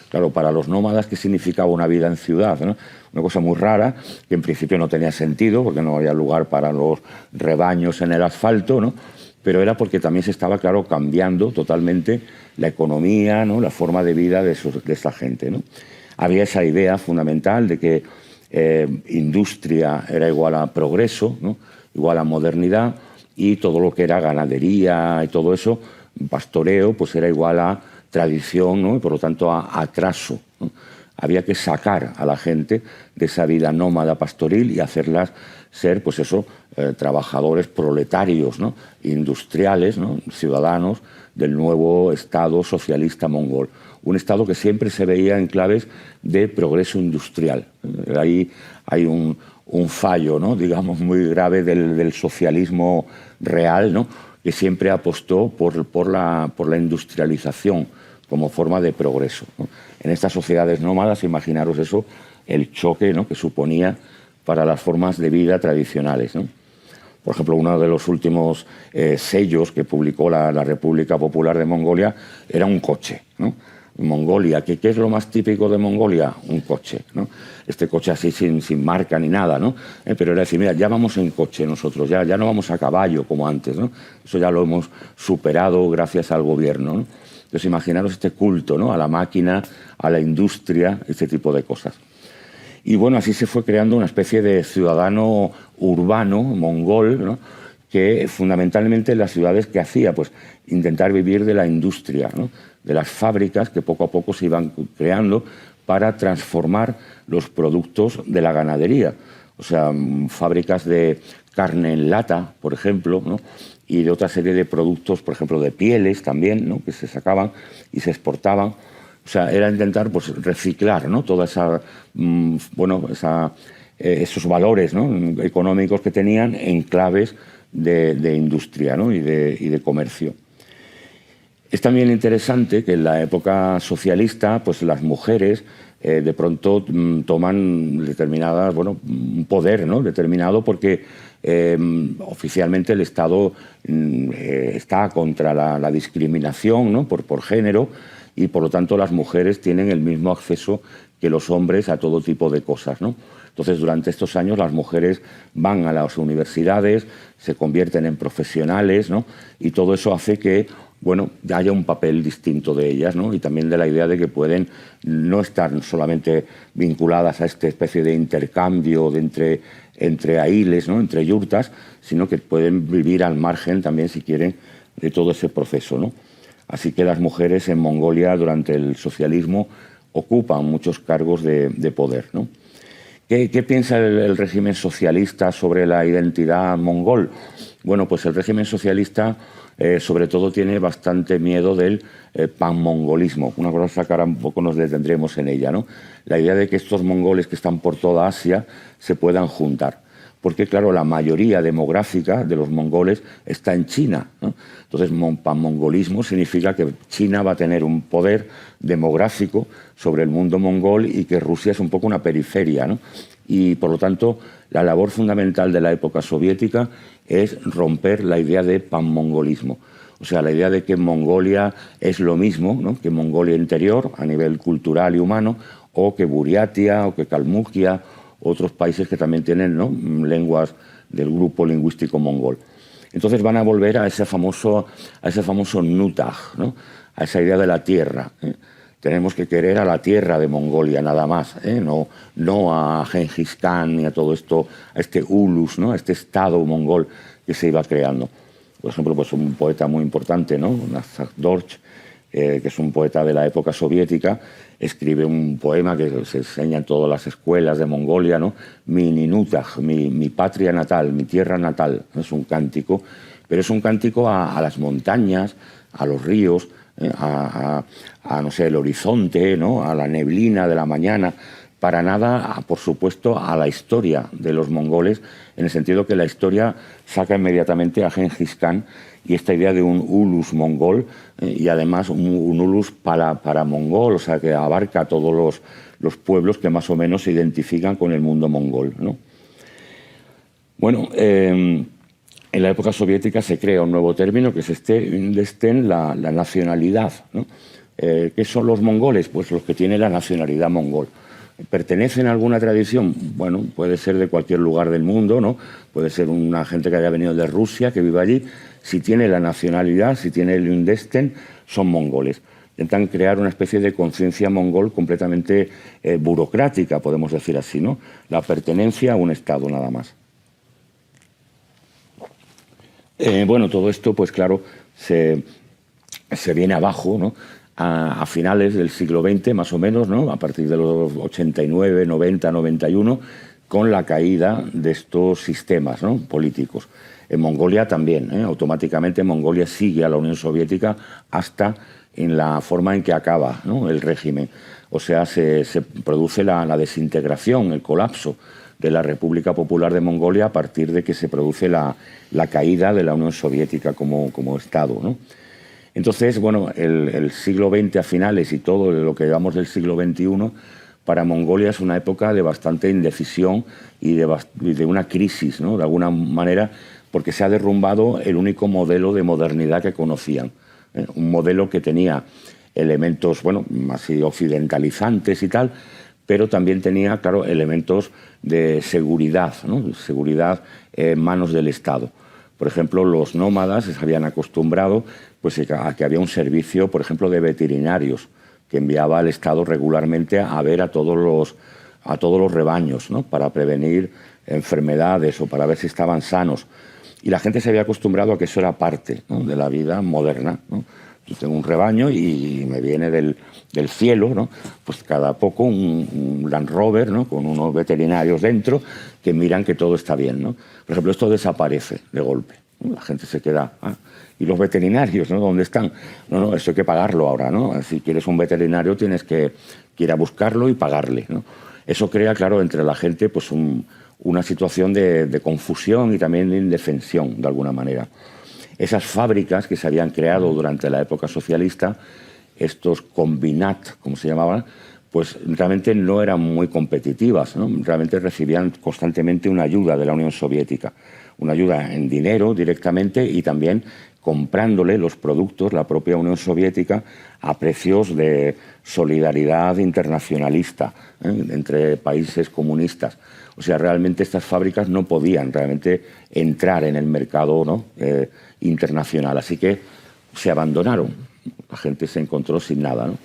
Claro, para los nómadas, ¿qué significaba una vida en ciudad, ¿no? Una cosa muy rara, que en principio no tenía sentido, porque no había lugar para los rebaños en el asfalto, ¿no? Pero era porque también se estaba, claro, cambiando totalmente la economía, ¿no?, la forma de vida de esa gente, ¿no? Había esa idea fundamental de que industria era igual a progreso, ¿no?, igual a modernidad, y todo lo que era ganadería y todo eso, pastoreo, pues era igual a tradición, ¿no?, y por lo tanto a atraso, ¿no? Había que sacar a la gente de esa vida nómada pastoril y hacerlas ser, pues eso, trabajadores proletarios, ¿no?, industriales, ¿no?, ciudadanos del nuevo Estado socialista mongol. Un Estado que siempre se veía en claves de progreso industrial. Ahí hay un fallo, ¿no?, digamos, muy grave del socialismo real, ¿no?, que siempre apostó por la industrialización como forma de progreso, ¿no? En estas sociedades nómadas, imaginaros eso, el choque, ¿no?, que suponía para las formas de vida tradicionales, ¿no? Por ejemplo, uno de los últimos sellos que publicó la República Popular de Mongolia era un coche, ¿no? Mongolia, ¿qué es lo más típico de Mongolia? Un coche, ¿no? Este coche así sin marca ni nada, ¿no? Pero era decir, mira, ya vamos en coche nosotros, ya no vamos a caballo como antes, ¿no? Eso ya lo hemos superado gracias al gobierno, ¿no? Entonces, imaginaros este culto, ¿no?, a la máquina, a la industria, este tipo de cosas. Y bueno, así se fue creando una especie de ciudadano urbano, mongol, ¿no?, que fundamentalmente en las ciudades que hacía, pues intentar vivir de la industria, ¿no?, de las fábricas que poco a poco se iban creando para transformar los productos de la ganadería. O sea, fábricas de carne en lata, por ejemplo, ¿no?, y de otra serie de productos, por ejemplo, de pieles también, ¿no?, que se sacaban y se exportaban. O sea, era intentar, pues, reciclar, ¿no?, toda esa, bueno, esos valores, ¿no?, económicos que tenían en claves de industria, ¿no?, y de comercio. Es también interesante que en la época socialista, pues las mujeres de pronto toman determinadas, bueno, un poder, ¿no?, determinado, porque oficialmente el Estado está contra la discriminación, ¿no?, por género, y por lo tanto las mujeres tienen el mismo acceso que los hombres a todo tipo de cosas, ¿no? Entonces, durante estos años las mujeres van a las universidades, se convierten en profesionales, ¿no?, y todo eso hace que, bueno, haya un papel distinto de ellas, ¿no?, y también de la idea de que pueden no estar solamente vinculadas a esta especie de intercambio de entre ailes, ¿no?, entre yurtas, sino que pueden vivir al margen también, si quieren, de todo ese proceso, ¿no? Así que las mujeres en Mongolia durante el socialismo ocupan muchos cargos de poder, ¿no? ¿Qué piensa el régimen socialista sobre la identidad mongol? Bueno, pues el régimen socialista sobre todo tiene bastante miedo del panmongolismo, una cosa que ahora un poco nos detendremos en ella, ¿no? La idea de que estos mongoles que están por toda Asia se puedan juntar. Porque, claro, la mayoría demográfica de los mongoles está en China, ¿no? Entonces, panmongolismo significa que China va a tener un poder demográfico sobre el mundo mongol y que Rusia es un poco una periferia, ¿no? Y, por lo tanto, la labor fundamental de la época soviética es romper la idea de panmongolismo. O sea, la idea de que Mongolia es lo mismo, ¿no?, que Mongolia interior a nivel cultural y humano, o que Buriatia, o que Kalmukia, otros países que también tienen, ¿no?, lenguas del grupo lingüístico mongol. Entonces van a volver a ese famoso Nutag, ¿no?, a esa idea de la tierra. tenemos que querer a la tierra de Mongolia nada más, no a Gengis Khan ni a todo esto, a este Ulus, ¿no? A este estado mongol que se iba creando. Por ejemplo, pues un poeta muy importante, ¿no? Nazar Dorch, que es un poeta de la época soviética, escribe un poema que se enseña en todas las escuelas de Mongolia, ¿no? Mi Ninutag, mi patria natal, mi tierra natal. Es un cántico, pero es un cántico a las montañas, a los ríos, no sé, el horizonte, ¿no? A la neblina de la mañana, para nada, por supuesto, a la historia de los mongoles, en el sentido que la historia saca inmediatamente a Gengis Khan y esta idea de un ulus mongol, y además un ulus para mongol, o sea, que abarca a todos los pueblos que más o menos se identifican con el mundo mongol, ¿no? Bueno, en la época soviética se crea un nuevo término que es la nacionalidad, ¿no? ¿Qué son los mongoles? Pues los que tienen la nacionalidad mongol. ¿Pertenecen a alguna tradición? Bueno, puede ser de cualquier lugar del mundo, ¿no? Puede ser una gente que haya venido de Rusia, que vive allí. Si tiene la nacionalidad, si tiene el Lundesten, son mongoles. Intentan crear una especie de conciencia mongol completamente burocrática, podemos decir así, ¿no? La pertenencia a un Estado nada más. Bueno, todo esto, pues claro, se viene abajo, ¿no? A finales del siglo XX, más o menos, ¿no? A partir de los 89, 90, 91, con la caída de estos sistemas, ¿no? Políticos. En Mongolia también, automáticamente Mongolia sigue a la Unión Soviética hasta en la forma en que acaba, ¿no? El régimen. O sea, se produce la desintegración, el colapso de la República Popular de Mongolia a partir de que se produce la caída de la Unión Soviética como Estado, ¿no? Entonces, bueno, el siglo XX a finales y todo lo que llevamos del siglo XXI, para Mongolia es una época de bastante indecisión y de una crisis, ¿no? De alguna manera, porque se ha derrumbado el único modelo de modernidad que conocían. Un modelo que tenía elementos, bueno, así occidentalizantes y tal, pero también tenía, claro, elementos de seguridad, ¿no? Seguridad en manos del Estado. Por ejemplo, los nómadas se habían acostumbrado pues, a que había un servicio, por ejemplo, de veterinarios que enviaba al Estado regularmente a ver a todos los rebaños, ¿no? Para prevenir enfermedades o para ver si estaban sanos. Y la gente se había acostumbrado a que eso era parte, ¿no? De la vida moderna, ¿no? Yo tengo un rebaño y me viene del cielo, ¿no? Pues cada poco un Land Rover, ¿no? Con unos veterinarios dentro que miran que todo está bien, ¿no? Por ejemplo, esto desaparece de golpe, ¿no? La gente se queda... ¿Y los veterinarios, ¿no? ¿Dónde están? No, eso hay que pagarlo ahora, ¿no? Si quieres un veterinario tienes que ir a buscarlo y pagarle, ¿no? Eso crea, claro, entre la gente pues una situación de confusión y también de indefensión, de alguna manera. Esas fábricas que se habían creado durante la época socialista, estos combinat, como se llamaban, pues realmente no eran muy competitivas, ¿no? Realmente recibían constantemente una ayuda de la Unión Soviética, una ayuda en dinero directamente y también comprándole los productos, la propia Unión Soviética, a precios de solidaridad internacionalista, entre países comunistas. O sea, realmente estas fábricas no podían realmente entrar en el mercado, ¿no? Internacional, así que se abandonaron. La gente se encontró sin nada, ¿no?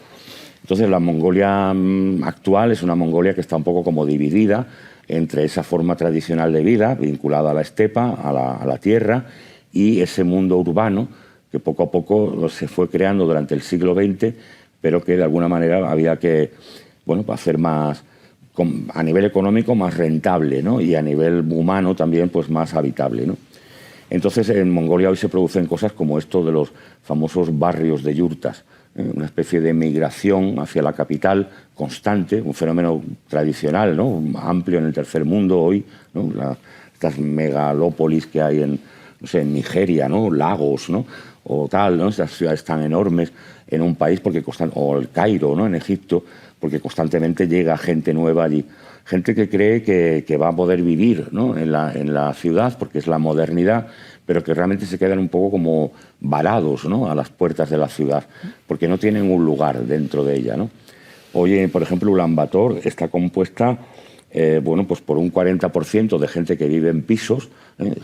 Entonces la Mongolia actual es una Mongolia que está un poco como dividida entre esa forma tradicional de vida vinculada a la estepa, a la tierra, y ese mundo urbano que poco a poco se fue creando durante el siglo XX, pero que de alguna manera había que, bueno, hacer más, a nivel económico más rentable, ¿no? Y a nivel humano también pues más habitable, ¿no? Entonces en Mongolia hoy se producen cosas como esto de los famosos barrios de yurtas, una especie de migración hacia la capital constante, un fenómeno tradicional, ¿no? Amplio en el tercer mundo hoy, ¿no? Estas megalópolis que hay en Nigeria, ¿no? Lagos, ¿no? O tal, ¿no? Estas ciudades tan enormes en un país, o el Cairo, ¿no? En Egipto, porque constantemente llega gente nueva allí. Gente que cree que va a poder vivir, ¿no? en la ciudad, porque es la modernidad, pero que realmente se quedan un poco como varados, ¿no? A las puertas de la ciudad, porque no tienen un lugar dentro de ella, ¿no? Hoy, por ejemplo, Ulan Bator está compuesta bueno, pues por un 40% de gente que vive en pisos,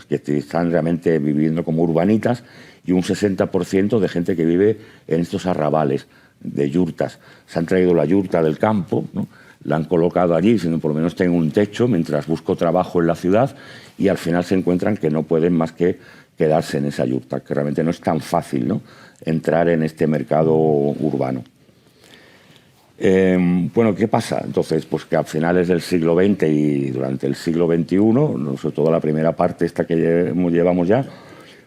que están realmente viviendo como urbanitas, y un 60% de gente que vive en estos arrabales, de yurtas. Se han traído la yurta del campo, ¿no? La han colocado allí, sino por lo menos tengo un techo mientras busco trabajo en la ciudad, y al final se encuentran que no pueden más que quedarse en esa yurta, que realmente no es tan fácil, ¿no?, entrar en este mercado urbano. Bueno, ¿qué pasa? Entonces, pues que a finales del siglo XX y durante el siglo XXI, sobre todo la primera parte esta que llevamos ya,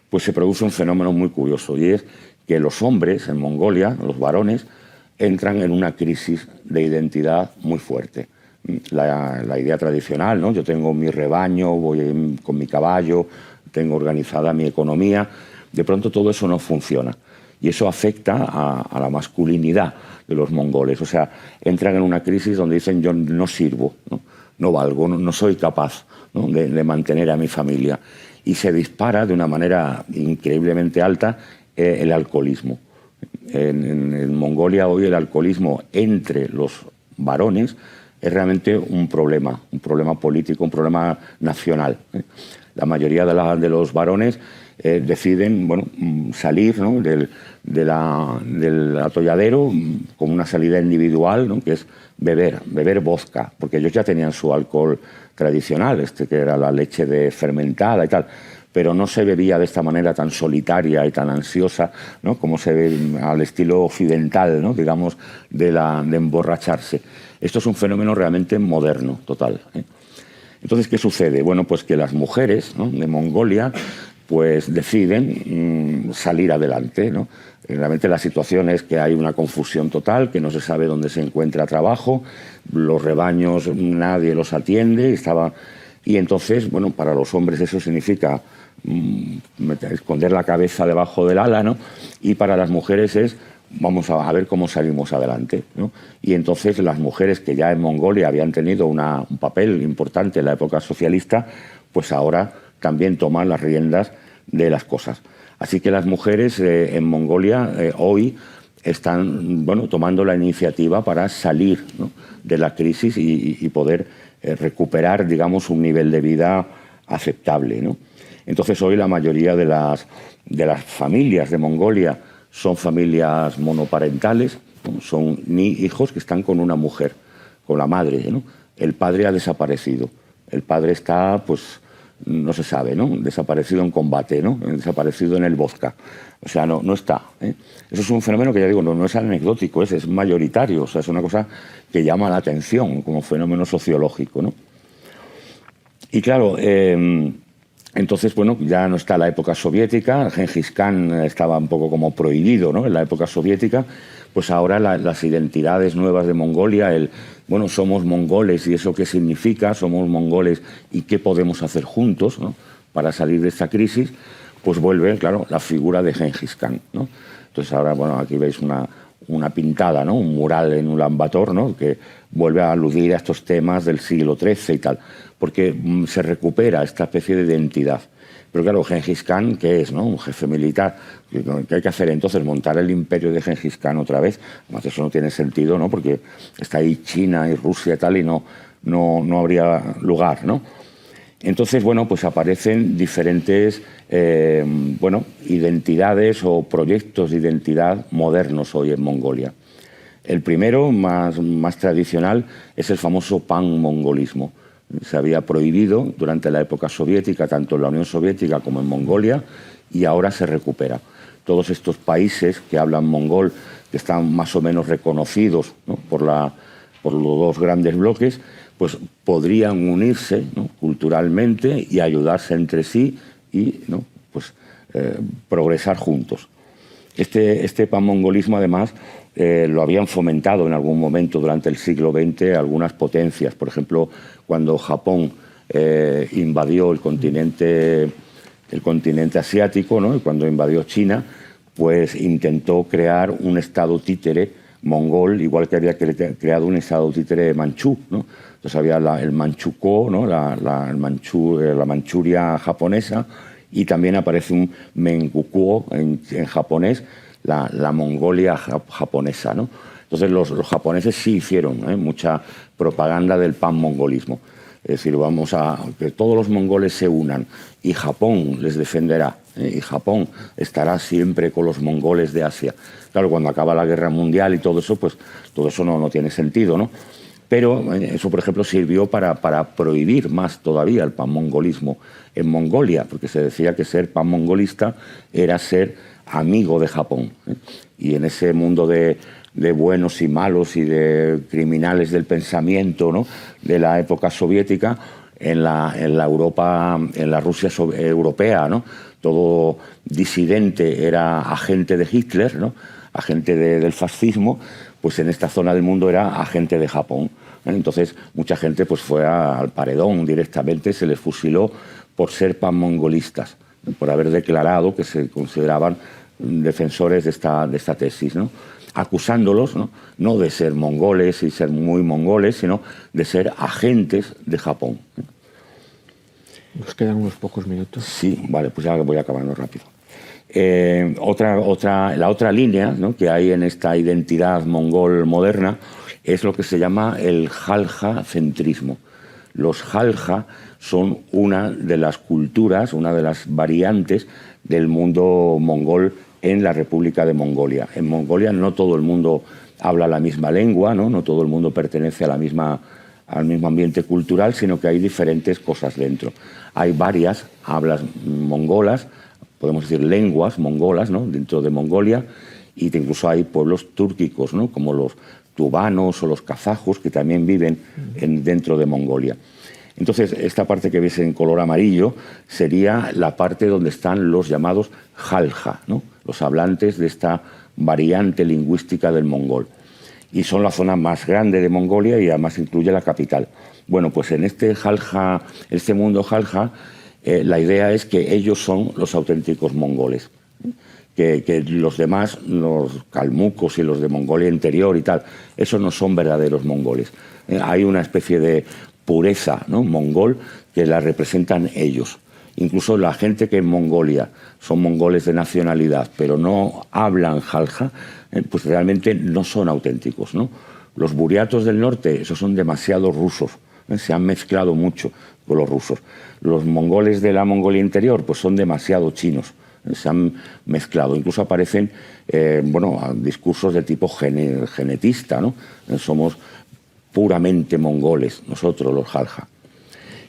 pues se produce un fenómeno muy curioso, y es que los hombres en Mongolia, los varones, entran en una crisis de identidad muy fuerte. La idea tradicional, ¿no? Yo tengo mi rebaño, voy con mi caballo, tengo organizada mi economía, de pronto todo eso no funciona. Y eso afecta a la masculinidad de los mongoles. O sea, entran en una crisis donde dicen yo no sirvo, no valgo, no soy capaz, ¿no?, de mantener a mi familia. Y se dispara de una manera increíblemente alta el alcoholismo. En Mongolia hoy el alcoholismo entre los varones es realmente un problema político, un problema nacional. La mayoría de los varones deciden, bueno, salir, ¿no?, del atolladero con una salida individual, ¿no?, que es beber vodka, porque ellos ya tenían su alcohol tradicional, que era la leche fermentada y tal, pero no se bebía de esta manera tan solitaria y tan ansiosa, ¿no?, como se ve al estilo occidental, ¿no?, digamos, de emborracharse. Esto es un fenómeno realmente moderno, total, ¿eh? Entonces, ¿qué sucede? Bueno, pues que las mujeres, ¿no?, de Mongolia pues deciden salir adelante, ¿no? Realmente la situación es que hay una confusión total, que no se sabe dónde se encuentra trabajo, los rebaños nadie los atiende, y entonces, bueno, para los hombres eso significa esconder la cabeza debajo del ala, ¿no? Y para las mujeres es vamos a ver cómo salimos adelante, ¿no? Y entonces las mujeres que ya en Mongolia habían tenido un papel importante en la época socialista, pues ahora también toman las riendas de las cosas. Así que las mujeres en Mongolia hoy están, bueno, tomando la iniciativa para salir, ¿no?, de la crisis y poder recuperar, digamos, un nivel de vida aceptable, ¿no? Entonces hoy la mayoría de las familias de Mongolia son familias monoparentales, ¿no? Son hijos que están con una mujer, con la madre, ¿no? El padre ha desaparecido. El padre está, pues, no se sabe, ¿no?, desaparecido en combate, ¿no?, desaparecido en el vodka. O sea, no está, ¿eh? Eso es un fenómeno que, ya digo, no es anecdótico, es mayoritario. O sea, es una cosa que llama la atención como fenómeno sociológico, ¿no? Y claro, entonces, bueno, ya no está la época soviética, Gengis Khan estaba un poco como prohibido, ¿no?, en la época soviética, pues ahora las identidades nuevas de Mongolia, bueno, somos mongoles y eso qué significa, somos mongoles y qué podemos hacer juntos, ¿no?, para salir de esta crisis, pues vuelve, claro, la figura de Gengis Khan, ¿no? Entonces ahora, bueno, aquí veis una pintada, ¿no?, un mural en Ulan Bator, ¿no?, que vuelve a aludir a estos temas del siglo XIII y tal, porque se recupera esta especie de identidad. Pero claro, Gengis Khan, ¿qué es, no?, un jefe militar. ¿Qué hay que hacer entonces? ¿Montar el imperio de Gengis Khan otra vez? Además, eso no tiene sentido, ¿no?, porque está ahí China y Rusia y tal, y no habría lugar, ¿no? Entonces, bueno, pues aparecen diferentes bueno, identidades o proyectos de identidad modernos hoy en Mongolia. El primero, más tradicional, es el famoso panmongolismo. Se había prohibido durante la época soviética, tanto en la Unión Soviética como en Mongolia, y ahora se recupera. Todos estos países que hablan mongol, que están más o menos reconocidos, ¿no?, por los dos grandes bloques, pues podrían unirse, ¿no?, culturalmente y ayudarse entre sí y, ¿no?, pues, progresar juntos. Este panmongolismo, además, lo habían fomentado en algún momento durante el siglo XX algunas potencias. Por ejemplo, cuando Japón invadió el continente asiático, ¿no?, y cuando invadió China, pues intentó crear un estado títere mongol, igual que había creado un estado títere manchú, ¿no? Entonces había el Manchukuo, ¿no?, la Manchuria japonesa, y también aparece un Mengukuo en japonés, la Mongolia japonesa, ¿no? Entonces los japoneses sí hicieron mucha propaganda del panmongolismo. Es decir, vamos a que todos los mongoles se unan y Japón les defenderá, y Japón estará siempre con los mongoles de Asia. Claro, cuando acaba la guerra mundial y todo eso, pues todo eso no tiene sentido, ¿no? Pero eso, por ejemplo, sirvió para prohibir más todavía el panmongolismo en Mongolia, porque se decía que ser panmongolista era ser amigo de Japón. Y en ese mundo de buenos y malos y de criminales del pensamiento, ¿no?, de la época soviética, en la Europa, en la Rusia europea, ¿no?, todo disidente era agente de Hitler, ¿no?, agente del fascismo, pues en esta zona del mundo era agente de Japón. Entonces mucha gente pues fue al paredón directamente, se les fusiló por ser panmongolistas, por haber declarado que se consideraban defensores de esta tesis, ¿no?, acusándolos, ¿no?, de ser mongoles y ser muy mongoles, sino de ser agentes de Japón. Nos quedan unos pocos minutos. Sí, vale, pues ya voy acabando rápido. La otra línea, ¿no?, que hay en esta identidad mongol moderna es lo que se llama el Halja-centrismo. Los Halja son una de las culturas, una de las variantes del mundo mongol en la República de Mongolia. En Mongolia no todo el mundo habla la misma lengua, no todo el mundo pertenece al mismo ambiente cultural, sino que hay diferentes cosas dentro. Hay varias hablas mongolas, podemos decir lenguas mongolas, ¿no?, dentro de Mongolia, y incluso hay pueblos túrquicos, ¿no?, como los tubanos o los kazajos, que también viven dentro de Mongolia. Entonces, esta parte que ves en color amarillo sería la parte donde están los llamados Halja, ¿no?, los hablantes de esta variante lingüística del mongol. Y son la zona más grande de Mongolia y además incluye la capital. Bueno, pues en este Halja, este mundo Halja, la idea es que ellos son los auténticos mongoles. Que los demás, los calmucos y los de Mongolia interior y tal, esos no son verdaderos mongoles. Hay una especie de pureza, ¿no?, mongol, que la representan ellos. Incluso la gente que en Mongolia son mongoles de nacionalidad, pero no hablan Halja, pues realmente no son auténticos, ¿no? Los buriatos del norte, esos son demasiado rusos, se han mezclado mucho con los rusos. Los mongoles de la Mongolia interior, pues son demasiado chinos, se han mezclado. Incluso aparecen discursos de tipo genetista, ¿no? Somos puramente mongoles, nosotros los Halja.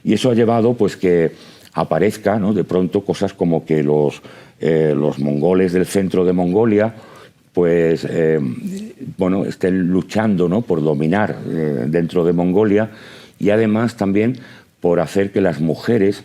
Y eso ha llevado pues que aparezca, ¿no?, de pronto cosas como que los mongoles del centro de Mongolia pues estén luchando, ¿no?, por dominar dentro de Mongolia, y además también por hacer que las mujeres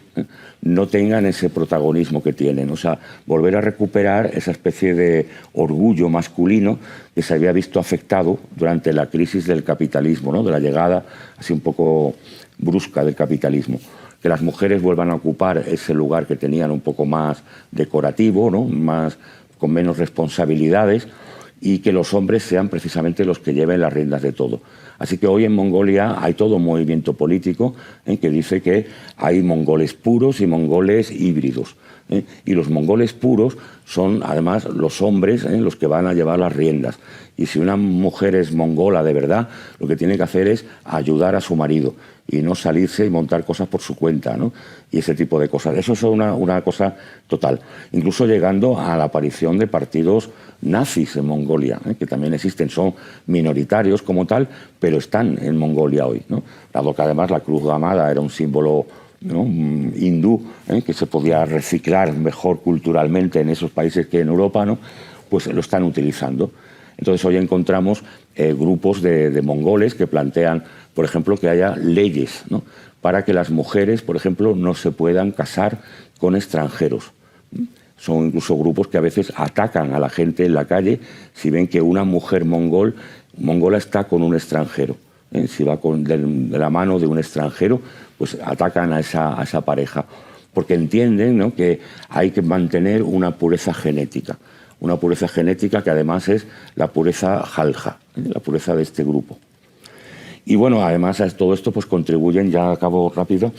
no tengan ese protagonismo que tienen. O sea, volver a recuperar esa especie de orgullo masculino que se había visto afectado durante la crisis del capitalismo, ¿no?, de la llegada así un poco brusca del capitalismo. Que las mujeres vuelvan a ocupar ese lugar que tenían un poco más decorativo, ¿no?, con menos responsabilidades, y que los hombres sean precisamente los que lleven las riendas de todo. Así que hoy en Mongolia hay todo un movimiento político que dice que hay mongoles puros y mongoles híbridos. Y los mongoles puros son además los hombres los que van a llevar las riendas. Y si una mujer es mongola de verdad, lo que tiene que hacer es ayudar a su marido y no salirse y montar cosas por su cuenta, ¿no?, y ese tipo de cosas. Eso es una cosa total. Incluso llegando a la aparición de partidos nazis en Mongolia, que también existen, son minoritarios como tal, pero están en Mongolia hoy, ¿no? Dado que además la cruz gamada era un símbolo, ¿no?, hindú, que se podía reciclar mejor culturalmente en esos países que en Europa, ¿no?, pues lo están utilizando. Entonces hoy encontramos grupos de mongoles que plantean, por ejemplo, que haya leyes, ¿no?, para que las mujeres, por ejemplo, no se puedan casar con extranjeros. Son incluso grupos que a veces atacan a la gente en la calle si ven que una mujer mongola está con un extranjero. Si va de la mano de un extranjero, pues atacan a esa pareja, porque entienden, ¿no?, que hay que mantener una pureza genética que además es la pureza Halja, la pureza de este grupo. Y bueno, además a todo esto pues contribuyen, ya acabo rápido,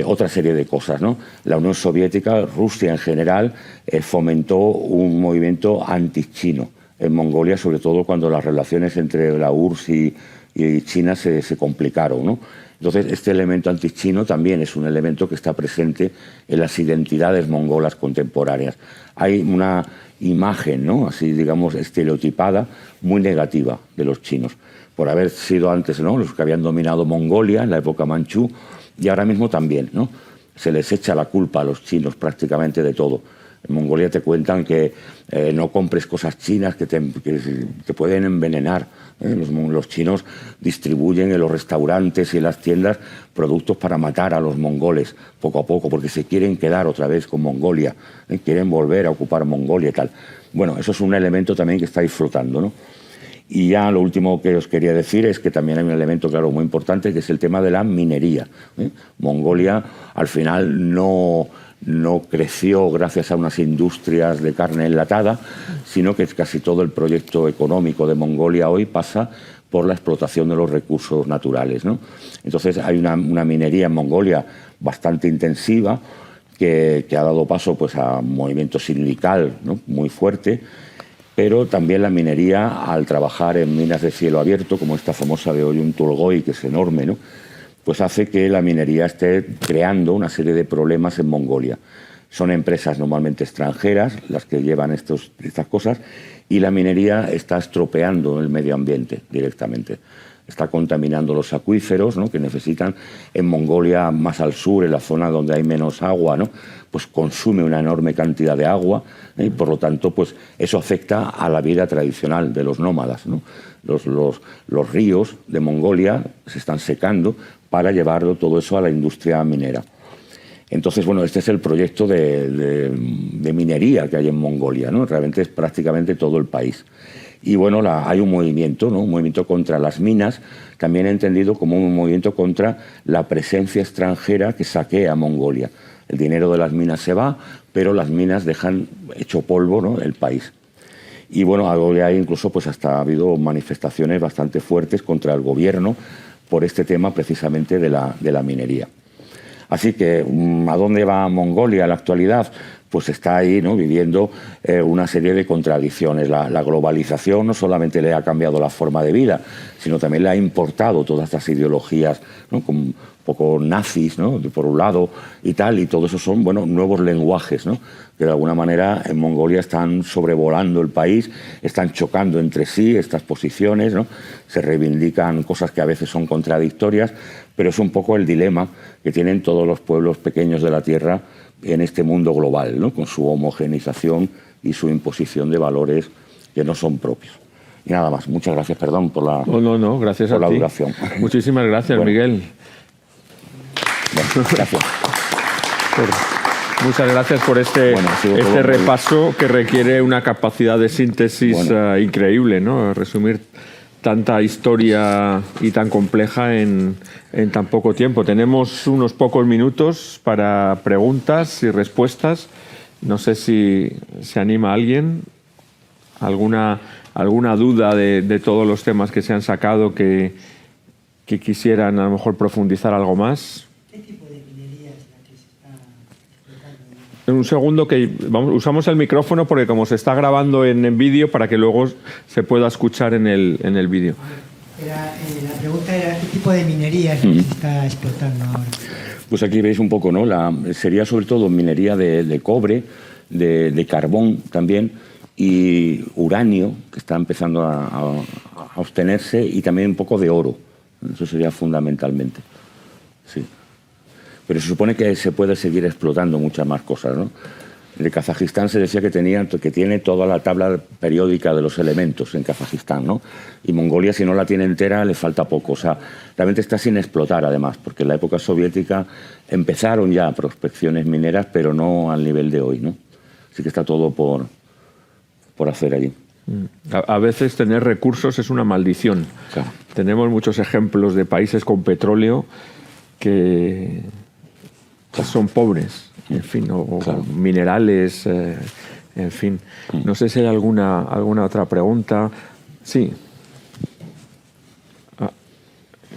otra serie de cosas, ¿no? La Unión Soviética, Rusia en general, fomentó un movimiento antichino en Mongolia, sobre todo cuando las relaciones entre la URSS y China se complicaron, ¿no? Entonces, este elemento antichino también es un elemento que está presente en las identidades mongolas contemporáneas. Hay una imagen, ¿no?, así digamos estereotipada, muy negativa de los chinos, por haber sido antes, ¿no?, los que habían dominado Mongolia en la época manchú, y ahora mismo también, ¿no? Se les echa la culpa a los chinos prácticamente de todo. En Mongolia te cuentan que no compres cosas chinas que te pueden envenenar. Los chinos distribuyen en los restaurantes y en las tiendas productos para matar a los mongoles poco a poco, porque se quieren quedar otra vez con Mongolia, quieren volver a ocupar Mongolia y tal. Bueno, eso es un elemento también que está ahí flotando, ¿no? Y ya lo último que os quería decir es que también hay un elemento, claro, muy importante, que es el tema de la minería. Mongolia al final no creció gracias a unas industrias de carne enlatada, sino que casi todo el proyecto económico de Mongolia hoy pasa por la explotación de los recursos naturales, ¿no? Entonces hay una minería en Mongolia bastante intensiva que ha dado paso pues, a un movimiento sindical, ¿no?, muy fuerte, pero también la minería, al trabajar en minas de cielo abierto, como esta famosa de Oyu Tolgoi, que es enorme, ¿no?, pues hace que la minería esté creando una serie de problemas en Mongolia. Son empresas normalmente extranjeras las que llevan estas cosas, y la minería está estropeando el medio ambiente directamente. Está contaminando los acuíferos, ¿no?, que necesitan. En Mongolia, más al sur, en la zona donde hay menos agua, ¿no?, pues consume una enorme cantidad de agua, y por lo tanto pues eso afecta a la vida tradicional de los nómadas, ¿no? Los ríos de Mongolia se están secando para llevarlo todo eso a la industria minera. Entonces, bueno, este es el proyecto de minería que hay en Mongolia, ¿no? Realmente es prácticamente todo el país. Y bueno, hay un movimiento, ¿no?, un movimiento contra las minas, también entendido como un movimiento contra la presencia extranjera que saquea a Mongolia. El dinero de las minas se va, pero las minas dejan hecho polvo, ¿no?, el país. Y bueno, hay incluso pues hasta ha habido manifestaciones bastante fuertes contra el gobierno por este tema precisamente de la minería. Así que, ¿a dónde va Mongolia en la actualidad? Pues está ahí, ¿no?, viviendo una serie de contradicciones. La globalización no solamente le ha cambiado la forma de vida, sino también le ha importado todas estas ideologías, ¿no?, como un poco nazis, ¿no?, por un lado y tal, y todo eso son, bueno, nuevos lenguajes, ¿no?, que de alguna manera en Mongolia están sobrevolando el país, están chocando entre sí estas posiciones, ¿no?, se reivindican cosas que a veces son contradictorias, pero es un poco el dilema que tienen todos los pueblos pequeños de la tierra en este mundo global, ¿no?, con su homogenización y su imposición de valores que no son propios. Y nada más. Muchas gracias, perdón por la, gracias por a la ti. duración. Muchísimas gracias, bueno, Miguel. Bueno, gracias. Muchas gracias por este repaso que requiere una capacidad de síntesis increíble, ¿no? Resumir tanta historia y tan compleja en tan poco tiempo. Tenemos unos pocos minutos para preguntas y respuestas. No sé si se anima alguien. ¿Alguna duda de todos los temas que se han sacado que quisieran a lo mejor profundizar algo más? ¿Qué tipo de minería es la que se está explotando? En un segundo que usamos el micrófono porque como se está grabando en vídeo para que luego se pueda escuchar en el vídeo. La pregunta era ¿qué tipo de minería es la que se está explotando ahora? Pues aquí veis un poco, ¿no? Sería sobre todo minería de cobre, de carbón también, y uranio, que está empezando a obtenerse, y también un poco de oro. Eso sería fundamentalmente. Sí. Pero se supone que se puede seguir explotando muchas más cosas, ¿no? De Kazajistán se decía que tiene toda la tabla periódica de los elementos en Kazajistán, ¿no? Y Mongolia, si no la tiene entera, le falta poco. O sea, realmente está sin explotar, además, porque en la época soviética empezaron ya prospecciones mineras, pero no al nivel de hoy, ¿no? Así que está todo por hacer allí. A veces tener recursos es una maldición. Claro. Tenemos muchos ejemplos de países con petróleo que son pobres, en fin, o claro, minerales, en fin. No sé si hay alguna otra pregunta. Sí.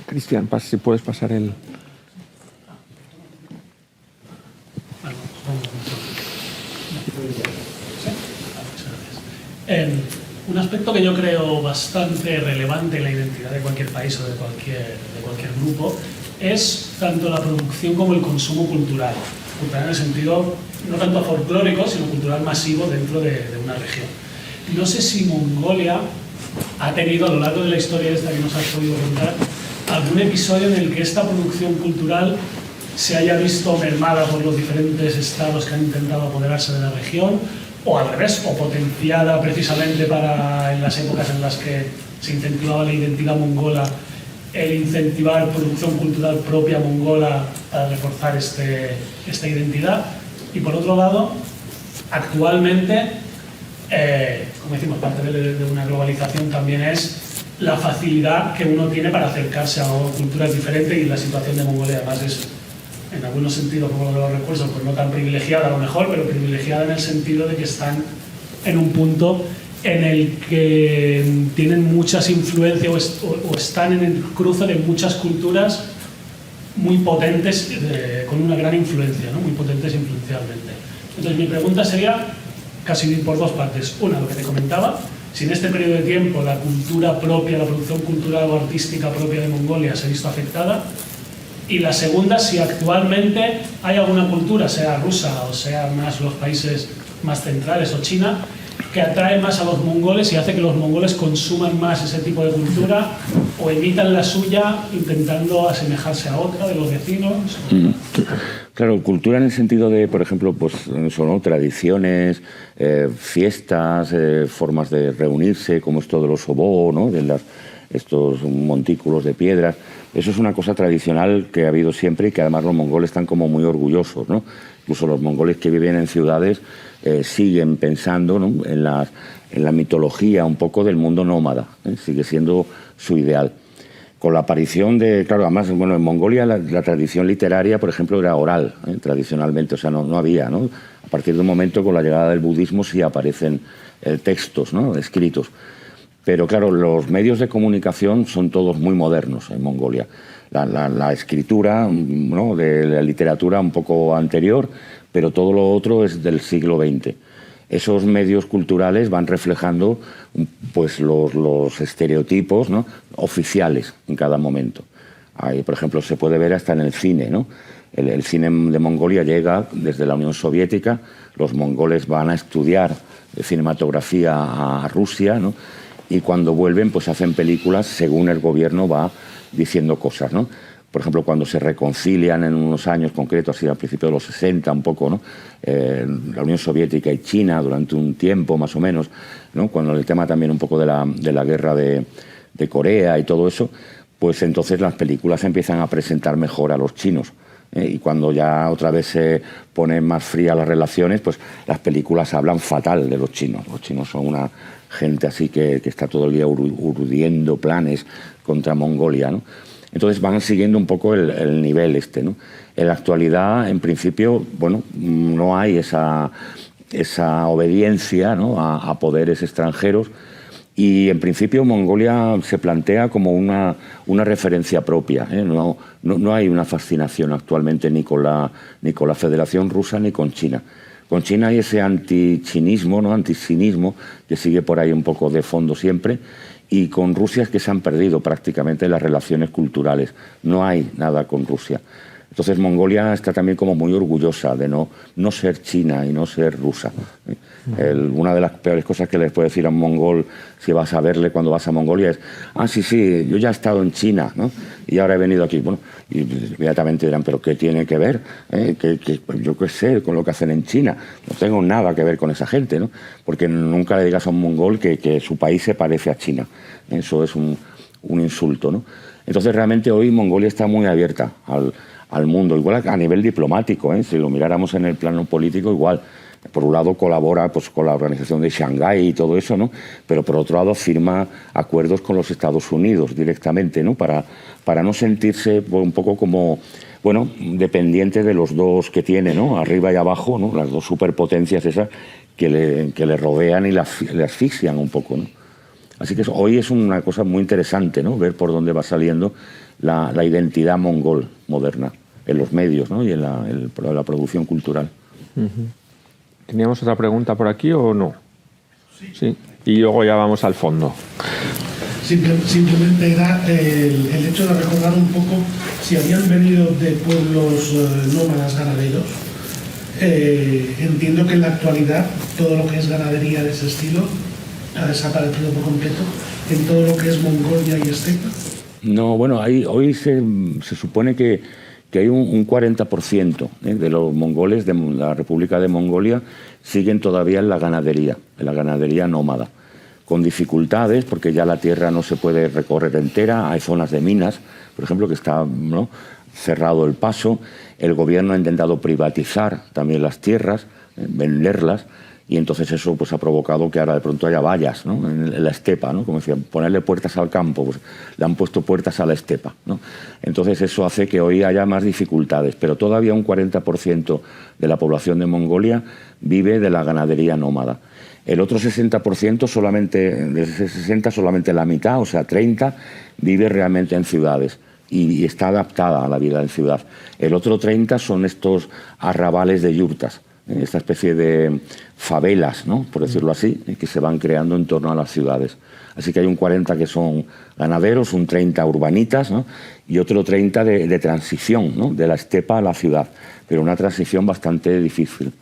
Cristian, si puedes pasar el... Un aspecto que yo creo bastante relevante en la identidad de cualquier país o de cualquier grupo es tanto la producción como el consumo cultural. Cultural en el sentido no tanto folclórico, sino cultural masivo dentro de una región. No sé si Mongolia ha tenido a lo largo de la historia esta que nos has podido contar algún episodio en el que esta producción cultural se haya visto mermada por los diferentes estados que han intentado apoderarse de la región, o al revés, o potenciada precisamente para en las épocas en las que se incentivaba la identidad mongola, el incentivar producción cultural propia mongola para reforzar esta identidad. Y por otro lado, actualmente, como decimos, parte de una globalización también es la facilidad que uno tiene para acercarse a culturas diferentes, y la situación de Mongolia además es, en algunos sentidos, como lo de los recursos, pues no tan privilegiada a lo mejor, pero privilegiada en el sentido de que están en un punto en el que tienen muchas influencias o están en el cruce de muchas culturas muy potentes, con una gran influencia, ¿no? Muy potentes influencialmente. Entonces mi pregunta sería casi por dos partes. Una, lo que te comentaba, si en este periodo de tiempo la cultura propia, la producción cultural o artística propia de Mongolia se ha visto afectada. Y la segunda, si actualmente hay alguna cultura, sea rusa o sea más los países más centrales o China, que atrae más a los mongoles y hace que los mongoles consuman más ese tipo de cultura o imitan la suya intentando asemejarse a otra de los vecinos. Claro, cultura en el sentido de, por ejemplo, pues eso, ¿no? Tradiciones, fiestas, formas de reunirse, como esto de los obó, ¿no? De estos montículos de piedras. Eso es una cosa tradicional que ha habido siempre y que además los mongoles están como muy orgullosos, ¿no? Incluso los mongoles que viven en ciudades siguen pensando, ¿no? en la mitología un poco del mundo nómada, sigue siendo su ideal. Con la aparición de, claro, además, bueno, en Mongolia la tradición literaria, por ejemplo, era oral, tradicionalmente, o sea, no había, ¿no? A partir de un momento, con la llegada del budismo, sí aparecen textos, ¿no? Escritos. Pero claro, los medios de comunicación son todos muy modernos en Mongolia. La escritura, ¿no? De la literatura un poco anterior, pero todo lo otro es del siglo XX. Esos medios culturales van reflejando pues los estereotipos, ¿no? Oficiales en cada momento. Ahí, por ejemplo, se puede ver hasta en el cine, ¿no? El cine de Mongolia llega desde la Unión Soviética, los mongoles van a estudiar cinematografía a Rusia, ¿no? Y cuando vuelven, pues hacen películas según el gobierno va diciendo cosas, ¿no? Por ejemplo, cuando se reconcilian en unos años concretos, así al principio de los 60 un poco, ¿no? La Unión Soviética y China durante un tiempo más o menos, ¿no? Cuando el tema también un poco de la guerra de Corea y todo eso, pues entonces las películas empiezan a presentar mejor a los chinos. Y cuando ya otra vez se ponen más frías las relaciones, pues las películas hablan fatal de los chinos. Los chinos son una gente así que está todo el día urdiendo planes contra Mongolia, ¿no? Entonces van siguiendo un poco el nivel este, ¿no? En la actualidad, en principio, bueno, no hay esa obediencia, ¿no? a poderes extranjeros, y en principio Mongolia se plantea como una referencia propia, ¿eh? No hay una fascinación actualmente ni con la Federación Rusa ni con China. Con China hay ese antichinismo, ¿no? Antisinismo, que sigue por ahí un poco de fondo siempre, y con Rusia es que se han perdido prácticamente las relaciones culturales. No hay nada con Rusia. Entonces Mongolia está también como muy orgullosa de no ser China y no ser rusa. Una de las peores cosas que les puede decir a un mongol si vas a verle cuando vas a Mongolia es: sí, yo ya he estado en China, ¿no? Y ahora he venido aquí. Bueno, y inmediatamente dirán: ¿pero qué tiene que ver? Yo qué sé con lo que hacen en China. No tengo nada que ver con esa gente, ¿no? Porque nunca le digas a un mongol que su país se parece a China. Eso es un insulto, ¿no? Entonces realmente hoy Mongolia está muy abierta al mundo, igual a nivel diplomático, ¿eh? Si lo miráramos en el plano político, igual. Por un lado colabora pues, con la organización de Shanghái y todo eso, ¿no? Pero por otro lado firma acuerdos con los Estados Unidos directamente, ¿no? Para no sentirse un poco como, bueno, dependiente de los dos que tiene, ¿no? Arriba y abajo, ¿no? Las dos superpotencias esas que le rodean y le asfixian un poco, ¿no? Así que hoy es una cosa muy interesante, ¿no? Ver por dónde va saliendo la identidad mongol moderna en los medios, ¿no? Y en la producción cultural. ¿Teníamos otra pregunta por aquí o no? Sí. Y luego ya vamos al fondo. Sí, Simplemente era el hecho de recordar un poco si habían venido de pueblos nómadas ganaderos. Entiendo que en la actualidad todo lo que es ganadería de ese estilo ha desaparecido por completo en todo lo que es Mongolia y estepa. No, bueno, hoy se supone que hay un 40% de los mongoles de la República de Mongolia siguen todavía en la ganadería nómada, con dificultades porque ya la tierra no se puede recorrer entera, hay zonas de minas, por ejemplo, que está, ¿no?, cerrado el paso, el gobierno ha intentado privatizar también las tierras, venderlas, y entonces eso pues ha provocado que ahora de pronto haya vallas, ¿no?, en la estepa, ¿no?, como decían, ponerle puertas al campo, pues le han puesto puertas a la estepa, ¿no? Entonces eso hace que hoy haya más dificultades, pero todavía un 40% de la población de Mongolia vive de la ganadería nómada. El otro 60%, de ese 60, solamente la mitad, o sea, 30, vive realmente en ciudades y está adaptada a la vida en ciudad. El otro 30 son estos arrabales de yurtas, esta especie de favelas, ¿no?, por decirlo así, que se van creando en torno a las ciudades. Así que hay un 40 que son ganaderos, un 30 urbanitas, ¿no?, y otro 30 de transición, ¿no?, de la estepa a la ciudad, pero una transición bastante difícil,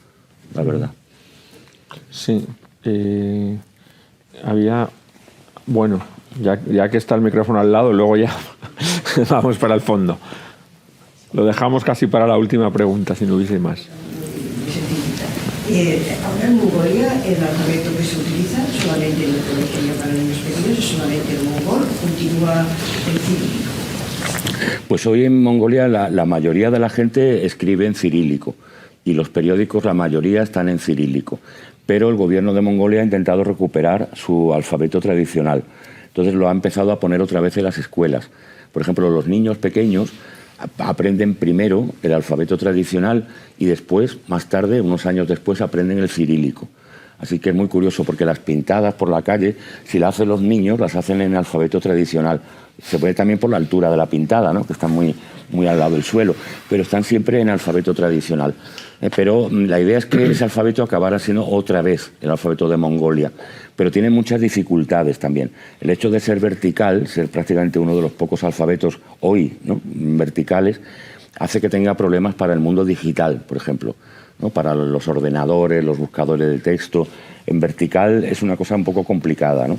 la verdad. Sí. Bueno, ya que está el micrófono al lado, luego ya vamos para el fondo. Lo dejamos casi para la última pregunta, si no hubiese más. Ahora en Mongolia el alfabeto que se utiliza solamente en el colegio para niños pequeños es solamente el mongol, continúa el cirílico. Pues hoy en Mongolia la mayoría de la gente escribe en cirílico y los periódicos, la mayoría, están en cirílico. Pero el gobierno de Mongolia ha intentado recuperar su alfabeto tradicional. Entonces lo ha empezado a poner otra vez en las escuelas. Por ejemplo, los niños pequeños aprenden primero el alfabeto tradicional y después, más tarde, unos años después, aprenden el cirílico. Así que es muy curioso porque las pintadas por la calle, si las hacen los niños, las hacen en alfabeto tradicional. Se puede también por la altura de la pintada, ¿no?, que está muy al lado del suelo, pero están siempre en alfabeto tradicional. Pero la idea es que ese alfabeto acabara siendo otra vez el alfabeto de Mongolia, pero tiene muchas dificultades también. El hecho de ser vertical, ser prácticamente uno de los pocos alfabetos hoy, ¿no?, verticales, hace que tenga problemas para el mundo digital, por ejemplo, ¿no?, para los ordenadores, los buscadores de texto. En vertical es una cosa un poco complicada, ¿no?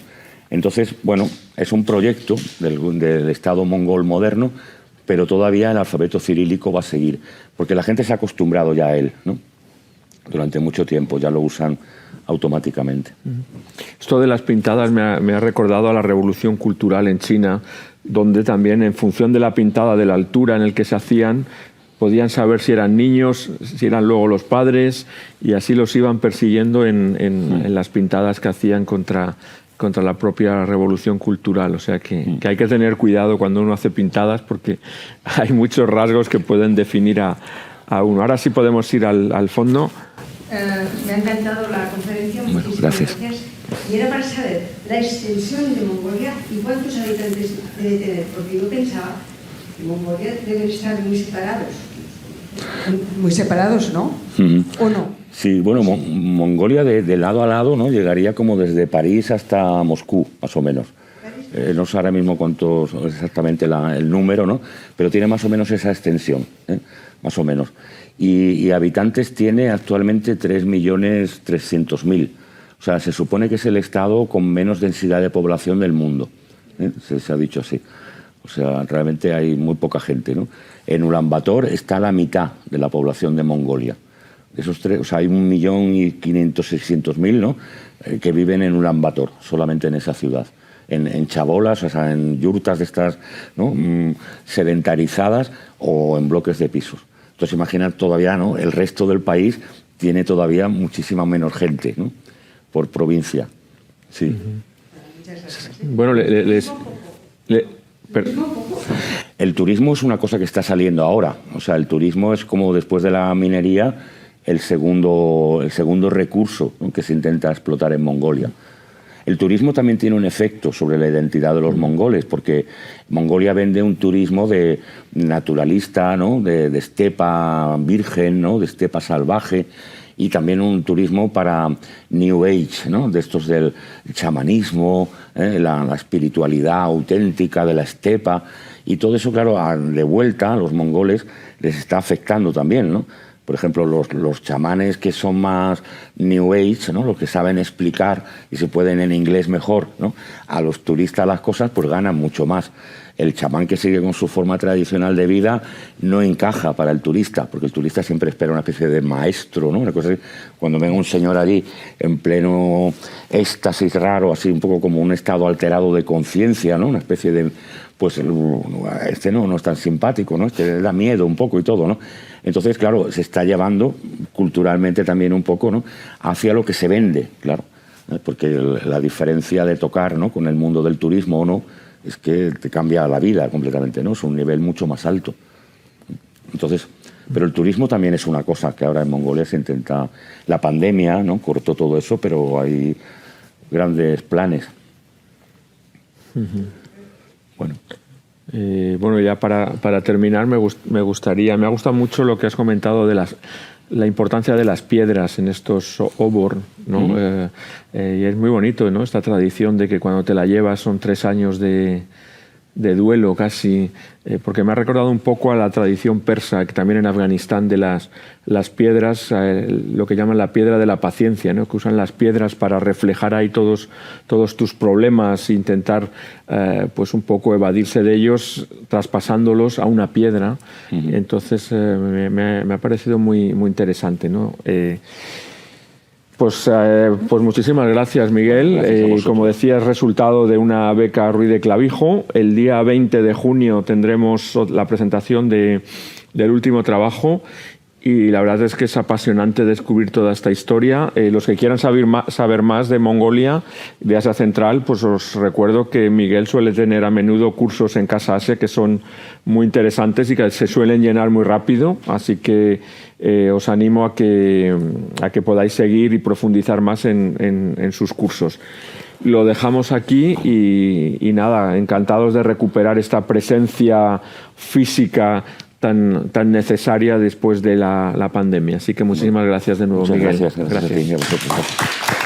Entonces, bueno, es un proyecto del Estado mongol moderno, pero todavía el alfabeto cirílico va a seguir, porque la gente se ha acostumbrado ya a él, ¿no? Durante mucho tiempo ya lo usan automáticamente. Esto de las pintadas me ha recordado a la revolución cultural en China, donde también, en función de la pintada, de la altura en la que se hacían, podían saber si eran niños, si eran luego los padres, y así los iban persiguiendo en las pintadas que hacían contra la propia revolución cultural. O sea que hay que tener cuidado cuando uno hace pintadas, porque hay muchos rasgos que pueden definir a uno. Ahora sí podemos ir al fondo. Me ha encantado la conferencia, muchísimas gracias. Y era para saber la extensión de Mongolia y cuántos habitantes debe tener, porque yo pensaba que Mongolia deben estar muy separados. Muy separados, ¿no? ¿O no? Sí, bueno, Mongolia de lado a lado, ¿no?, llegaría como desde París hasta Moscú, más o menos. No sé ahora mismo cuántos exactamente el número, ¿no?, pero tiene más o menos esa extensión, más o menos. Y habitantes tiene actualmente 3.300.000. O sea, se supone que es el estado con menos densidad de población del mundo. Se ha dicho así. O sea, realmente hay muy poca gente, ¿no? En Ulan Bator está la mitad de la población de Mongolia. Esos tres, o sea, hay 1.500.000, ¿no?, que viven en Ulan Bator, solamente en esa ciudad. En chabolas, o sea, en yurtas de estas, ¿no?, sedentarizadas, o en bloques de pisos. Entonces, imaginar todavía, ¿no?, el resto del país tiene todavía muchísima menos gente, ¿no?, por provincia. Sí. Bueno, el turismo es una cosa que está saliendo ahora. O sea, el turismo es como, después de la minería, el segundo recurso, ¿no?, que se intenta explotar en Mongolia. El turismo también tiene un efecto sobre la identidad de los mongoles, porque Mongolia vende un turismo de naturalista, ¿no?, de estepa virgen, ¿no?, de estepa salvaje, y también un turismo para New Age, ¿no? De estos del chamanismo, la espiritualidad auténtica de la estepa, y todo eso, claro, de vuelta a los mongoles les está afectando también, ¿no? Por ejemplo, los chamanes que son más New Age, ¿no? Los que saben explicar y se pueden en inglés mejor, ¿no? A los turistas las cosas pues ganan mucho más. El chamán que sigue con su forma tradicional de vida no encaja para el turista, porque el turista siempre espera una especie de maestro, ¿no? Una cosa así. Cuando ven un señor allí en pleno éxtasis raro, así un poco como un estado alterado de conciencia, ¿no? Una especie de, pues, este no es tan simpático, ¿no? Este le da miedo un poco y todo, ¿no? Entonces, claro, se está llevando culturalmente también un poco, ¿no? Hacia lo que se vende, claro. Porque la diferencia de tocar, ¿no? Con el mundo del turismo o no, es que te cambia la vida completamente, ¿no? Es un nivel mucho más alto. Entonces, pero el turismo también es una cosa que ahora en Mongolia se intenta... La pandemia, ¿no? Cortó todo eso, pero hay grandes planes. Bueno. Bueno, ya para terminar, me ha gustado mucho lo que has comentado de la importancia de las piedras en estos obor, ¿no? Y es muy bonito, ¿no? Esta tradición de que cuando te la llevas son 3 años de duelo casi, porque me ha recordado un poco a la tradición persa, que también en Afganistán, de las piedras, lo que llaman la piedra de la paciencia, ¿no? Que usan las piedras para reflejar ahí todos tus problemas e intentar pues un poco evadirse de ellos traspasándolos a una piedra. Entonces me ha parecido muy, muy interesante, ¿no? Pues muchísimas gracias, Miguel. Gracias como decía, es resultado de una beca Ruiz de Clavijo. El día 20 de junio tendremos la presentación del último trabajo y la verdad es que es apasionante descubrir toda esta historia. Los que quieran saber más de Mongolia, de Asia Central, pues os recuerdo que Miguel suele tener a menudo cursos en Casa Asia que son muy interesantes y que se suelen llenar muy rápido, así que os animo a que podáis seguir y profundizar más en sus cursos. Lo dejamos aquí y nada, encantados de recuperar esta presencia física tan necesaria después de la pandemia. Así que muchísimas gracias de nuevo, Miguel. Gracias a vosotros.